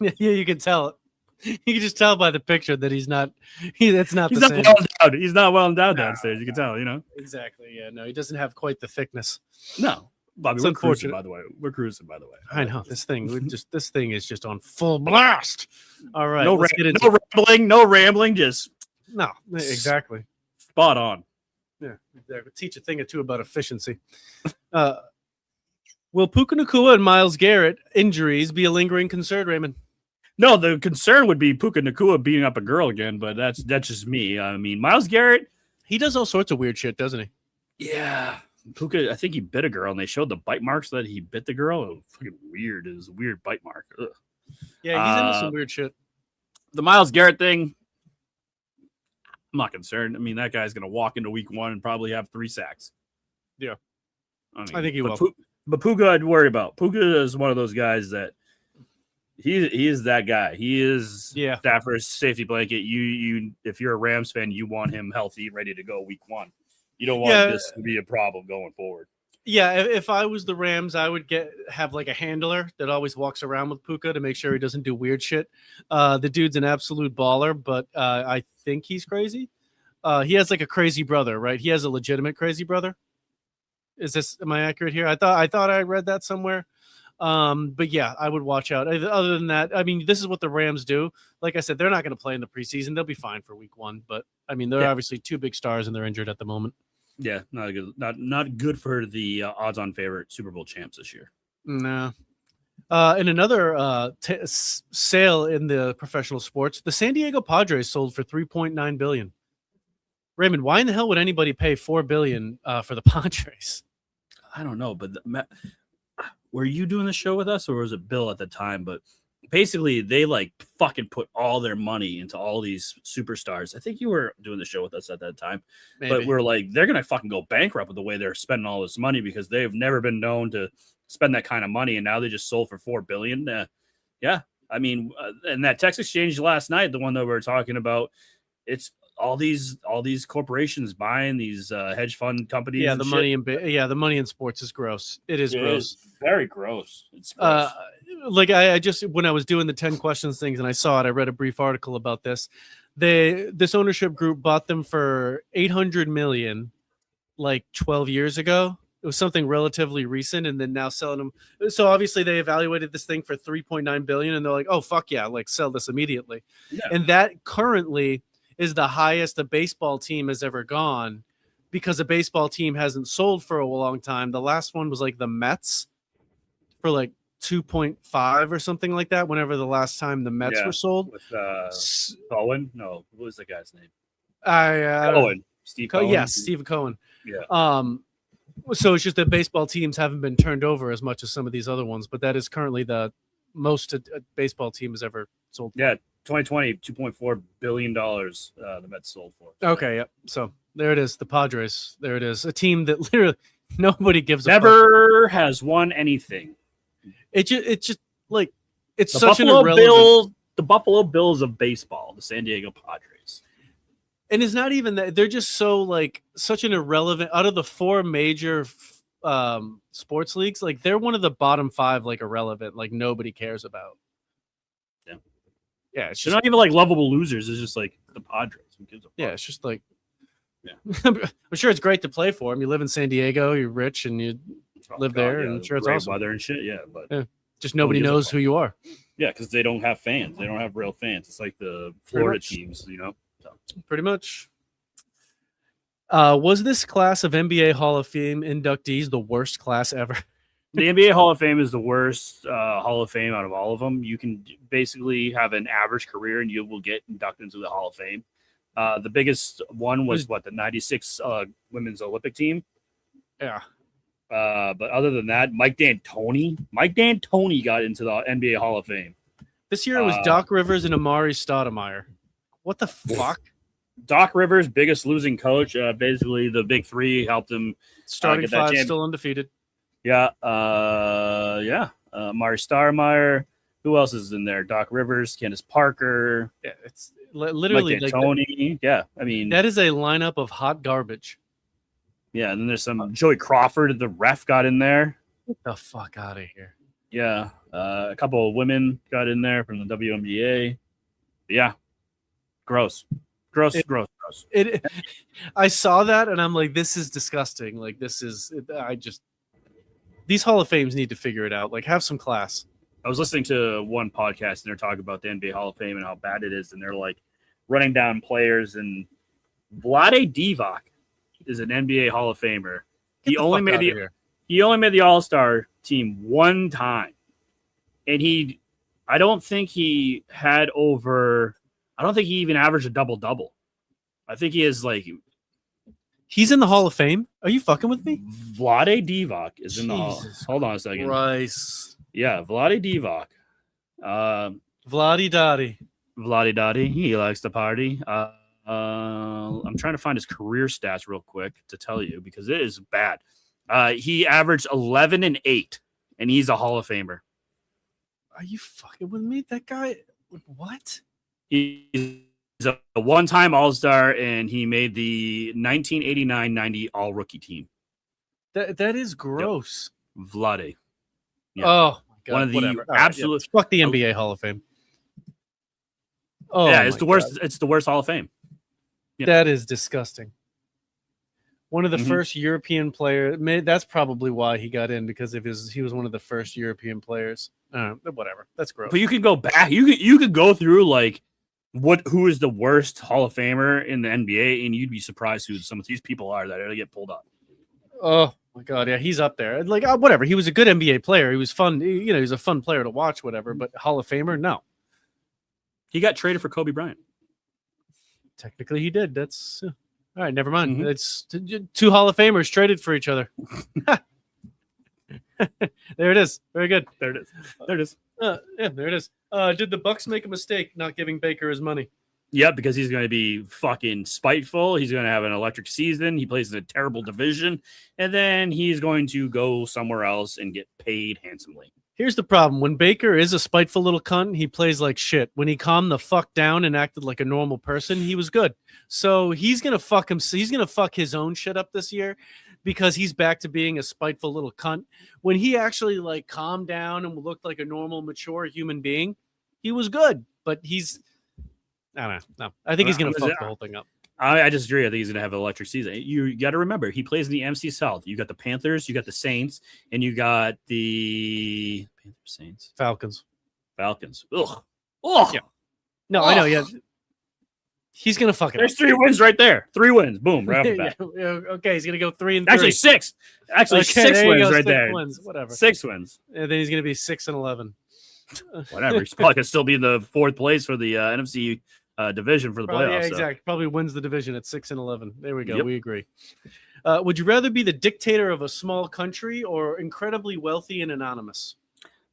Speaker 2: Yeah, you can tell it. You can just tell by the picture that he's not the same.
Speaker 1: Well endowed. He's not well endowed downstairs. You can tell,
Speaker 2: Exactly. Yeah, no, he doesn't have quite the thickness.
Speaker 1: No. Bobby, we're cruising, by the way. I
Speaker 2: know this thing is just on full blast. All right.
Speaker 1: No rambling, just
Speaker 2: no, exactly.
Speaker 1: Spot on.
Speaker 2: Yeah, exactly. Teach a thing or two about efficiency. Will Puka Nacua and Myles Garrett injuries be a lingering concern, Raymond?
Speaker 1: No, the concern would be Puka Nacua beating up a girl again, but that's just me. I mean, Myles Garrett,
Speaker 2: he does all sorts of weird shit, doesn't he?
Speaker 1: Yeah. Puka, I think he bit a girl, and they showed the bite marks that he bit the girl. It was fucking weird. It was a weird bite mark. Ugh.
Speaker 2: Yeah, he's into some weird shit.
Speaker 1: The Myles Garrett thing, I'm not concerned. I mean, that guy's going to walk into week 1 and probably have 3 sacks.
Speaker 2: Yeah. I think he will.
Speaker 1: But Puka, I'd worry about. Puka is one of those guys that he is that guy. He is Stafford's safety blanket. You if you're a Rams fan, you want him healthy, ready to go week 1. You don't want this to be a problem going forward.
Speaker 2: Yeah, if I was the Rams, I would have like a handler that always walks around with Puka to make sure he doesn't do weird shit. The dude's an absolute baller, but I think he's crazy. He has like a crazy brother, right? He has a legitimate crazy brother. Am I accurate here? I thought I read that somewhere. But yeah, I would watch out. Other than that, I mean, this is what the Rams do. Like I said, they're not going to play in the preseason. They'll be fine for week 1, but I mean, they're obviously 2 big stars and they're injured at the moment.
Speaker 1: Yeah, not good for the odds-on favorite Super Bowl champs this year.
Speaker 2: No. In another sale in the professional sports, the San Diego Padres sold for $3.9 billion. Raymond, why in the hell would anybody pay $4 billion for the Padres?
Speaker 1: I don't know, but were you doing the show with us, or was it Bill at the time? But basically, they like fucking put all their money into all these superstars. I think you were doing the show with us at that time. Maybe. But we're like, they're gonna fucking go bankrupt with the way they're spending all this money because they've never been known to spend that kind of money, and now they just sold for $4 billion. Yeah, I mean, and that text exchange last night, the one that we were talking about, it's all these corporations buying these hedge fund companies.
Speaker 2: Yeah, the money in sports is gross. It is gross.
Speaker 1: It's very gross. It's gross.
Speaker 2: Like I just, when I was doing the 10 questions things and I saw it, I read a brief article about this. This ownership group bought them for $800 million like 12 years ago, It was something relatively recent, and then now selling them. So obviously they evaluated this thing for $3.9 billion, and they're like, "Oh fuck yeah, like sell this immediately."
Speaker 1: Yeah.
Speaker 2: And that currently is the highest a baseball team has ever gone, because a baseball team hasn't sold for a long time. The last one was like the Mets for like 2.5 or something like that. Whenever the last time the Mets were sold,
Speaker 1: with Cohen. No, what was the guy's name?
Speaker 2: Cohen.
Speaker 1: Steve Cohen.
Speaker 2: Yes, Steve Cohen.
Speaker 1: Yeah.
Speaker 2: So it's just that baseball teams haven't been turned over as much as some of these other ones, but that is currently the most a baseball team has ever sold for.
Speaker 1: Yeah, 2020, $2.4 billion the Mets sold for.
Speaker 2: Okay, yep. So there it is, the Padres. There it is, a team that literally nobody gives a
Speaker 1: Never has won anything.
Speaker 2: It's just like it's
Speaker 1: The
Speaker 2: such
Speaker 1: Buffalo
Speaker 2: an irrelevant.
Speaker 1: Bills, the Buffalo Bills of baseball, the San Diego Padres.
Speaker 2: And it's not even that, they're just so like such an irrelevant, out of the four major sports leagues, like they're one of the bottom five, like irrelevant, like nobody cares about.
Speaker 1: Yeah.
Speaker 2: Yeah. It's
Speaker 1: They're
Speaker 2: just,
Speaker 1: not even like lovable losers. It's just like the Padres. Who gives a fuck?
Speaker 2: yeah. It's just like,
Speaker 1: Yeah.
Speaker 2: I'm sure it's great to play for them. You live in San Diego, you're rich and you live there, and sure it's
Speaker 1: great
Speaker 2: awesome.
Speaker 1: weather and shit. Yeah. But
Speaker 2: Yeah. Just nobody
Speaker 1: gives a
Speaker 2: knows
Speaker 1: fuck?
Speaker 2: who you are.
Speaker 1: yeah, because they don't have fans. They don't have real fans. It's like the Florida
Speaker 2: much.
Speaker 1: teams, you know? So.
Speaker 2: Pretty much. Was this class of NBA Hall of Fame inductees the worst class ever?
Speaker 1: The NBA Hall of Fame is the worst Hall of Fame out of all of them. You can basically have an average career and you will get inducted into the Hall of Fame. The biggest one was the 96 women's Olympic team.
Speaker 2: Yeah.
Speaker 1: But other than that, Mike D'Antoni got into the NBA Hall of Fame.
Speaker 2: This year it was Doc Rivers and Amari Stoudemire. What the fuck?
Speaker 1: Doc Rivers, biggest losing coach. Basically, the big three helped him
Speaker 2: Starting
Speaker 1: get that
Speaker 2: five, still undefeated.
Speaker 1: Yeah. Amari Stoudemire. Who else is in there? Doc Rivers, Candace Parker.
Speaker 2: Yeah, it's literally
Speaker 1: Mike
Speaker 2: like
Speaker 1: D'Antoni. Yeah, I mean
Speaker 2: that is a lineup of hot garbage.
Speaker 1: Yeah, and then there's some Joey Crawford. The ref got in there.
Speaker 2: Get the fuck out of here.
Speaker 1: Yeah, a couple of women got in there from the WNBA. But yeah, gross.
Speaker 2: I saw that and I'm like, this is disgusting. Like these Hall of Fames need to figure it out. Like, have some class.
Speaker 1: I was listening to one podcast and they're talking about the NBA Hall of Fame and how bad it is, and they're like running down players, and Vlade Divac is an NBA Hall of Famer. He only made the All-Star team one time. And I don't think he even averaged a double-double. I think he is like...
Speaker 2: He's in the Hall of Fame? Are you fucking with me?
Speaker 1: Vlade Divac is in the Hall. Hold on a second.
Speaker 2: Christ.
Speaker 1: Yeah, Vlade Divac.
Speaker 2: Vladdy Dotty.
Speaker 1: He likes to party. I'm trying to find his career stats real quick to tell you, because it is bad. He averaged 11 and 8, and he's a Hall of Famer.
Speaker 2: Are you fucking with me? That guy, what?
Speaker 1: He's a one-time All-Star, and he made the 1989-90 All-Rookie team.
Speaker 2: That is gross.
Speaker 1: Yep. Vlade.
Speaker 2: Yeah. Oh my god!
Speaker 1: One of the
Speaker 2: whatever.
Speaker 1: absolute
Speaker 2: fuck the NBA Hall of Fame. Oh
Speaker 1: yeah, it's the worst. It's the worst Hall of Fame. Yeah.
Speaker 2: That is disgusting. One of the first European players. That's probably why he got in, because he was one of the first European players. Whatever. That's gross.
Speaker 1: But you can go back. You could go through like who is the worst Hall of Famer in the NBA, and you'd be surprised who some of these people are that get pulled up.
Speaker 2: Oh my god, yeah, he's up there. Like whatever. He was a good NBA player. He was fun. He was a fun player to watch. Whatever. But Hall of Famer, no.
Speaker 1: He got traded for Kobe Bryant.
Speaker 2: Technically, he did. That's all right. Never mind. It's two Hall of Famers traded for each other. There it is. Very good.
Speaker 1: There it is.
Speaker 2: Yeah, there it is. Did the Bucks make a mistake not giving Baker his money?
Speaker 1: Yeah, because he's going to be fucking spiteful. He's going to have an electric season. He plays in a terrible division, and then he's going to go somewhere else and get paid handsomely.
Speaker 2: Here's the problem. When Baker is a spiteful little cunt, he plays like shit. When he calmed the fuck down and acted like a normal person, he was good. So he's going to fuck him. He's going to fuck his own shit up this year, because he's back to being a spiteful little cunt. When he actually like calmed down and looked like a normal, mature human being, he was good. But I don't know. No, I think he's going to fuck the whole thing up.
Speaker 1: I disagree. I think he's going to have an electric season. You got to remember, he plays in the MC South. You got the Panthers, you got the Saints, and you got the Panthers, Saints,
Speaker 2: Falcons.
Speaker 1: Ugh.
Speaker 2: Yeah. No, I know. Yeah, he's gonna fuck it.
Speaker 1: There's 3 wins right there. 3 wins. Boom. Right off the bat.
Speaker 2: Yeah, okay, he's gonna go 3-3.
Speaker 1: Actually, 6. Actually,
Speaker 2: Okay,
Speaker 1: 6
Speaker 2: there you
Speaker 1: wins
Speaker 2: go,
Speaker 1: right
Speaker 2: 6
Speaker 1: there.
Speaker 2: wins, whatever.
Speaker 1: 6 wins.
Speaker 2: And then he's gonna be 6-11.
Speaker 1: Whatever. He's probably gonna still be in the 4th place for the NFC division for the
Speaker 2: Probably,
Speaker 1: playoffs.
Speaker 2: yeah,
Speaker 1: so.
Speaker 2: exactly. Probably wins the division at 6-11. There we go.
Speaker 1: Yep.
Speaker 2: We agree. Would you rather be the dictator of a small country or incredibly wealthy and anonymous?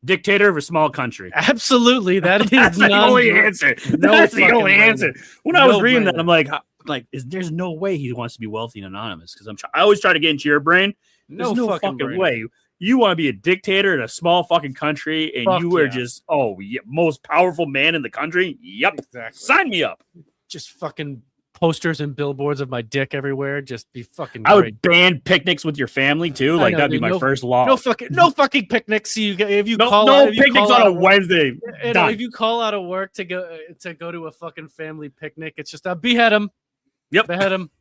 Speaker 1: Dictator of a small country.
Speaker 2: Absolutely. That is
Speaker 1: That's the only answer.
Speaker 2: No
Speaker 1: That's the
Speaker 2: fucking
Speaker 1: only
Speaker 2: brainer.
Speaker 1: answer. When I was
Speaker 2: No
Speaker 1: reading that,
Speaker 2: brainer.
Speaker 1: I'm like, there's no way he wants to be wealthy and anonymous because I always try to get into your brain. There's no fucking
Speaker 2: brainer.
Speaker 1: way. You want to be a dictator in a small fucking country, and
Speaker 2: Fuck
Speaker 1: you are
Speaker 2: yeah.
Speaker 1: just most powerful man in the country. Yep,
Speaker 2: Exactly.
Speaker 1: sign me up.
Speaker 2: Just fucking posters and billboards of my dick everywhere. Just be fucking
Speaker 1: I
Speaker 2: great.
Speaker 1: would ban picnics with your family too.
Speaker 2: I
Speaker 1: Like
Speaker 2: know,
Speaker 1: that'd be
Speaker 2: dude.
Speaker 1: my first law.
Speaker 2: No fucking picnics. If you
Speaker 1: No,
Speaker 2: call
Speaker 1: no
Speaker 2: out, if you
Speaker 1: picnics
Speaker 2: call
Speaker 1: on
Speaker 2: out
Speaker 1: a
Speaker 2: of work-
Speaker 1: Wednesday.
Speaker 2: you know,
Speaker 1: Done.
Speaker 2: if you call out of work to go to a fucking family picnic, it's just behead him.
Speaker 1: Yep.
Speaker 2: Behead him.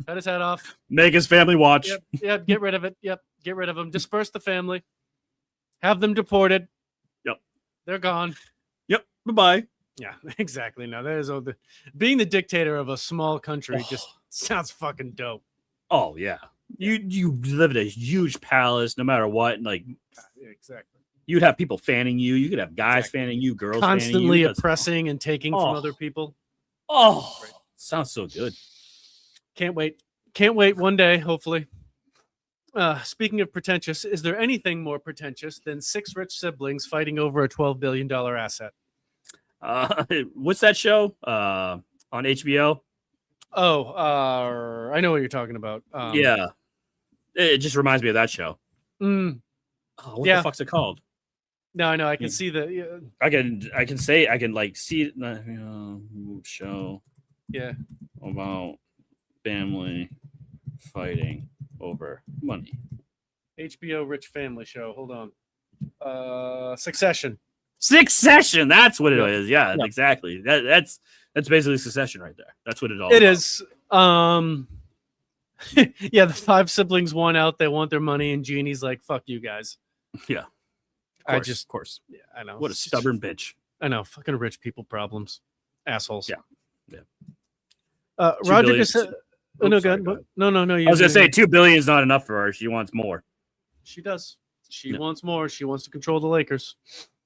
Speaker 2: Cut his head off.
Speaker 1: Make his family watch.
Speaker 2: Yep. Get rid of it. Yep. Get rid of him. Disperse the family. Have them deported.
Speaker 1: Yep.
Speaker 2: They're gone.
Speaker 1: Yep. Bye-bye.
Speaker 2: Yeah, exactly. No, that is being the dictator of a small country just sounds fucking dope.
Speaker 1: Oh yeah. You live in a huge palace, no matter what. And like
Speaker 2: Yeah, exactly.
Speaker 1: you'd have people fanning you. You could have guys
Speaker 2: Exactly.
Speaker 1: fanning you, girls
Speaker 2: Constantly
Speaker 1: fanning you. That's-
Speaker 2: oppressing and taking from other people.
Speaker 1: Oh, sounds so good.
Speaker 2: Can't wait. Can't wait one day, hopefully. Speaking of pretentious, is there anything more pretentious than 6 rich siblings fighting over a $12 billion asset?
Speaker 1: What's that show? On HBO?
Speaker 2: Oh, I know what you're talking about.
Speaker 1: Yeah. It just reminds me of that show.
Speaker 2: Mm,
Speaker 1: Oh, what
Speaker 2: Yeah.
Speaker 1: the fuck's it called?
Speaker 2: no, I know. I can see the.
Speaker 1: I can like see show
Speaker 2: Yeah.
Speaker 1: about family fighting over money.
Speaker 2: HBO rich family show. Hold on. Succession.
Speaker 1: Succession. That's what it
Speaker 2: Yeah.
Speaker 1: is. Yeah,
Speaker 2: Yeah.
Speaker 1: exactly. That's basically Succession right there. That's what it all.
Speaker 2: It
Speaker 1: about.
Speaker 2: is. Yeah, the 5 siblings won out. They want their money, and Jeannie's like, "Fuck you guys."
Speaker 1: Yeah. Of
Speaker 2: I
Speaker 1: course,
Speaker 2: just,
Speaker 1: of course.
Speaker 2: yeah, I know.
Speaker 1: What a
Speaker 2: It's just-
Speaker 1: stubborn bitch.
Speaker 2: I know. Fucking rich people problems, assholes.
Speaker 1: Yeah. Yeah.
Speaker 2: Roger
Speaker 1: billion-
Speaker 2: just said, "Oh
Speaker 1: Oops,
Speaker 2: no,
Speaker 1: sorry,
Speaker 2: God,
Speaker 1: go ahead.
Speaker 2: no.
Speaker 1: I was gonna say 2 billion is not enough for her. She wants more.
Speaker 2: She does. She
Speaker 1: Yeah.
Speaker 2: wants more. She wants to control the Lakers."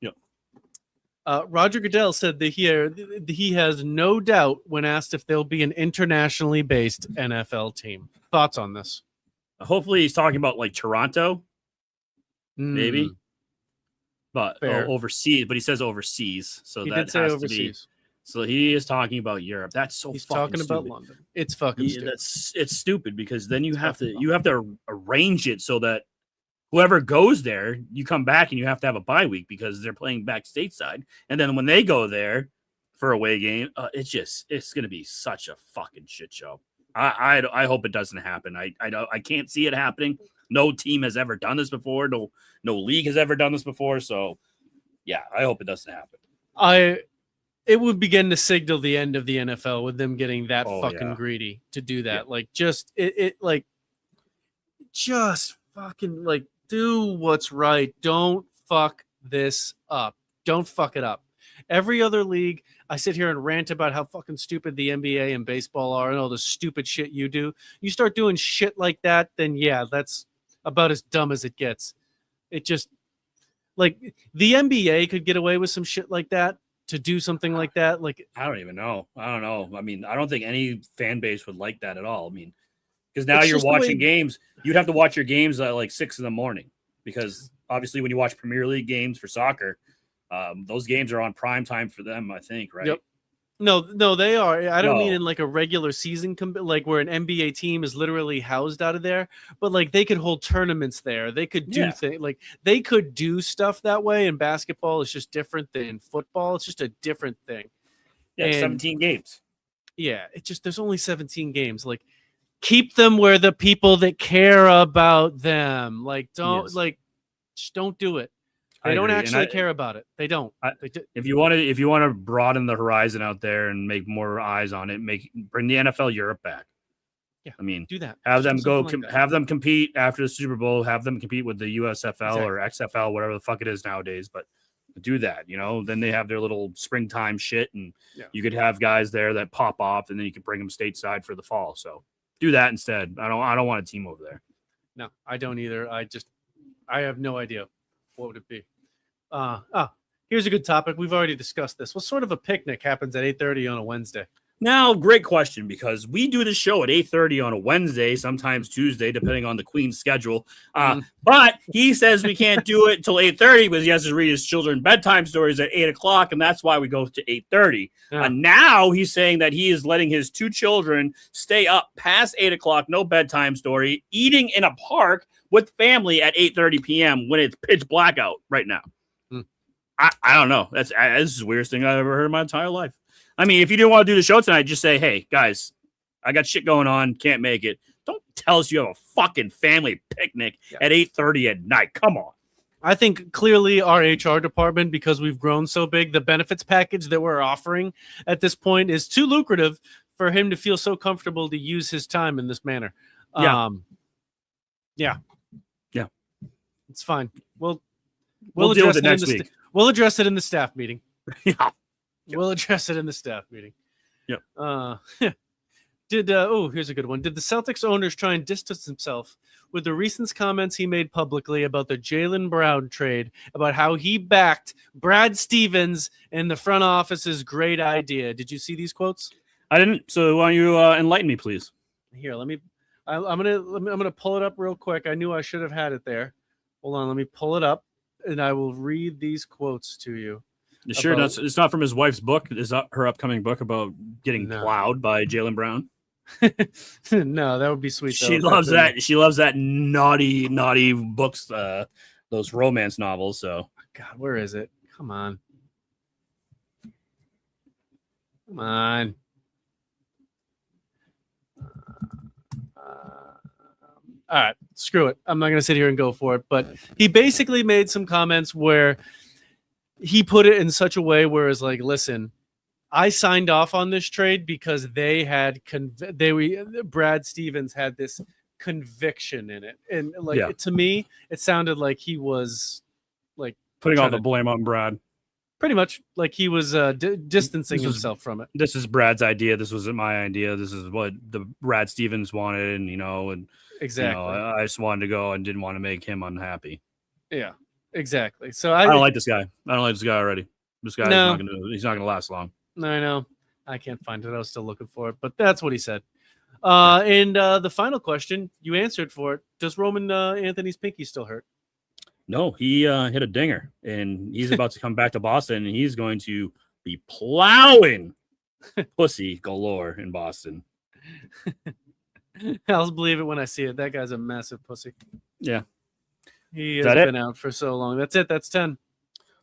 Speaker 1: Yep.
Speaker 2: Roger Goodell said that he has no doubt when asked if there'll be an internationally based NFL team. Thoughts on this?
Speaker 1: Hopefully, he's talking about like Toronto, maybe,
Speaker 2: Mm,
Speaker 1: but
Speaker 2: Fair.
Speaker 1: overseas. But he says overseas, so
Speaker 2: he
Speaker 1: that
Speaker 2: did say
Speaker 1: has
Speaker 2: overseas.
Speaker 1: to be. So he is talking about Europe. That's so.
Speaker 2: He's
Speaker 1: fucking
Speaker 2: talking about
Speaker 1: stupid.
Speaker 2: London. It's fucking
Speaker 1: Yeah,
Speaker 2: stupid.
Speaker 1: it's stupid because then you
Speaker 2: It's
Speaker 1: have
Speaker 2: fucking
Speaker 1: to arrange it so that whoever goes there, you come back and you have to have a bye week because they're playing back stateside, and then when they go there for a away game, it's gonna be such a fucking shit show. I hope it doesn't happen. I can't see it happening. No team has ever done this before. No league has ever done this before. So yeah, I hope it doesn't happen.
Speaker 2: It would begin to signal the end of the NFL with them getting that
Speaker 1: Oh,
Speaker 2: fucking
Speaker 1: yeah.
Speaker 2: greedy to do that.
Speaker 1: Yeah.
Speaker 2: Like just just fucking like do what's right. Don't fuck this up. Don't fuck it up. Every other league, I sit here and rant about how fucking stupid the NBA and baseball are and all the stupid shit you do. You start doing shit like that, then yeah, that's about as dumb as it gets. It just like the NBA could get away with some shit like that to do something like that. Like
Speaker 1: I don't even know. I don't know. I mean, I don't think any fan base would like that at all. I mean, because now
Speaker 2: It's
Speaker 1: you're
Speaker 2: just the way-
Speaker 1: watching games. You'd have to watch your games at like 6 a.m. because obviously when you watch Premier League games for soccer, those games are on prime time for them, I think, right?
Speaker 2: Yep. No, they are. I don't mean
Speaker 1: No.
Speaker 2: in like a regular season, like where an NBA team is literally housed out of there, but like they could hold tournaments there. They could do
Speaker 1: Yeah.
Speaker 2: things like they could do stuff that way. And basketball is just different than football. It's just a different thing.
Speaker 1: Yeah,
Speaker 2: And-
Speaker 1: 17 games.
Speaker 2: Yeah, it just there's only 17 games. Like keep them where the people that care about them. Like don't
Speaker 1: Yes.
Speaker 2: like just don't do it. They don't
Speaker 1: agree.
Speaker 2: actually care about it. They don't.
Speaker 1: If you want to broaden the horizon out there and make more eyes on it, bring the NFL Europe back.
Speaker 2: Yeah,
Speaker 1: I mean,
Speaker 2: do that.
Speaker 1: Have them go.
Speaker 2: Like that.
Speaker 1: Have them compete after the Super Bowl. Have them compete with the USFL
Speaker 2: Exactly.
Speaker 1: or XFL, whatever the fuck it is nowadays. But do that, Then they have their little springtime shit, and you could have guys there that pop off, and then you could bring them stateside for the fall. So do that instead. I don't want a team over there.
Speaker 2: No, I don't either. I have no idea what would it be. Here's a good topic. We've already discussed this. What sort of a picnic happens at 8:30 on a Wednesday?
Speaker 1: Now, great question, because we do the show at 8:30 on a Wednesday, sometimes Tuesday, depending on the Queen's schedule. But he says we can't do it until 8:30 because he has to read his children bedtime stories at 8 o'clock, and that's why we go to 8:30. Now he's saying that he is letting his 2 children stay up past 8 o'clock, no bedtime story, eating in a park with family at 8:30 p.m. when it's pitch black out right now. I don't know. This is the weirdest thing I've ever heard in my entire life. I mean, if you didn't want to do the show tonight, just say, hey, guys, I got shit going on. Can't make it. Don't tell us you have a fucking family picnic at 8:30 at night. Come on.
Speaker 2: I think clearly our HR department, because we've grown so big, the benefits package that we're offering at this point is too lucrative for him to feel so comfortable to use his time in this manner. Yeah. It's fine. We'll
Speaker 1: deal
Speaker 2: address
Speaker 1: with it next week.
Speaker 2: We'll address it in the staff meeting.
Speaker 1: Yeah.
Speaker 2: We'll address it in the staff meeting.
Speaker 1: Yep.
Speaker 2: Here's a good one. Did the Celtics owners try and distance himself with the recent comments he made publicly about the Jaylen Brown trade, about how he backed Brad Stevens and the front office's great idea? Did you see these quotes?
Speaker 1: I didn't. So why don't you enlighten me, please?
Speaker 2: Here, I'm gonna pull it up real quick. I knew I should have had it there. Hold on, let me pull it up, and I will read these quotes to you.
Speaker 1: Sure, it's not from his wife's book. Is that her upcoming book about getting plowed by Jaylen Brown?
Speaker 2: No, that would be sweet.
Speaker 1: She loves that. She loves that naughty books, those romance novels. So,
Speaker 2: God, where is it? Come on. All right, screw it. I'm not going to sit here and go for it. But he basically made some comments where he put it in such a way where it's like, listen, I signed off on this trade because they had Brad Stevens had this conviction in it, and to me, it sounded like he was like
Speaker 1: putting all the blame on Brad.
Speaker 2: Pretty much, like he was distancing himself from it.
Speaker 1: This is Brad's idea. This wasn't my idea. This is what the Brad Stevens wanted, and
Speaker 2: exactly.
Speaker 1: I just wanted to go and didn't want to make him unhappy.
Speaker 2: Yeah. Exactly. So
Speaker 1: I don't like this guy. I don't like this guy already. This guy he's not gonna last long.
Speaker 2: I know. I can't find it. I was still looking for it, but that's what he said. And the final question, you answered for it. Does Roman Anthony's pinky still hurt?
Speaker 1: No, he hit a dinger, and he's about to come back to Boston, and he's going to be plowing pussy galore in Boston.
Speaker 2: I'll believe it when I see it. That guy's a massive pussy.
Speaker 1: Yeah.
Speaker 2: He has been out for so long. That's it. That's 10.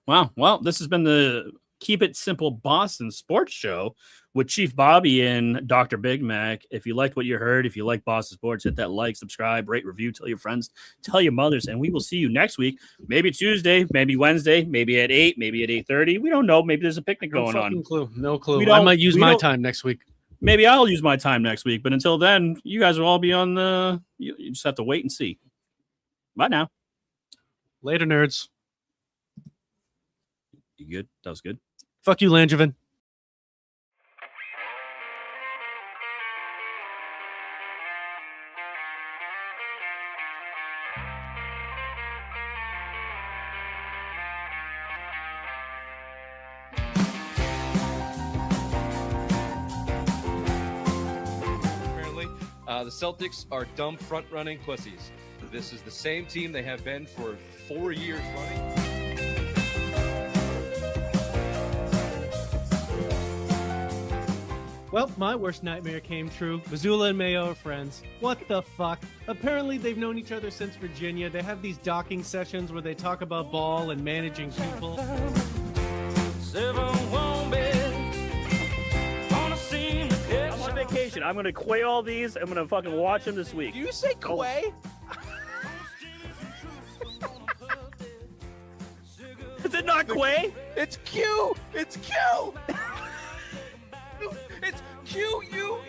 Speaker 1: Wow. Well, this has been the Keep It Simple Boston Sports Show with Chief Bobby and Dr. Big Mac. If you liked what you heard, if you like Boston sports, hit that like, subscribe, rate, review, tell your friends, tell your mothers, and we will see you next week. Maybe Tuesday, maybe Wednesday, maybe at 8, maybe at 8:30. We don't know. Maybe there's a picnic going on.
Speaker 2: No clue. I might use my time next week.
Speaker 1: Maybe I'll use my time next week. But until then, you guys will all be on the. You just have to wait and see. Bye now.
Speaker 2: Later, nerds.
Speaker 1: You good? That was good.
Speaker 2: Fuck you, Langevin.
Speaker 4: Apparently, the Celtics are dumb front-running pussies. This is the same team they have been for 4 years running.
Speaker 2: Well, my worst nightmare came true. Missoula and Mayo are friends. What the fuck? Apparently, they've known each other since Virginia. They have these docking sessions where they talk about ball and managing people.
Speaker 3: I'm
Speaker 1: on vacation. I'm going to quay all these. I'm going to fucking watch them this week.
Speaker 5: Do you say quay?
Speaker 1: Is it not Quay?
Speaker 5: It's Q. It's Q. It's Q-U-E.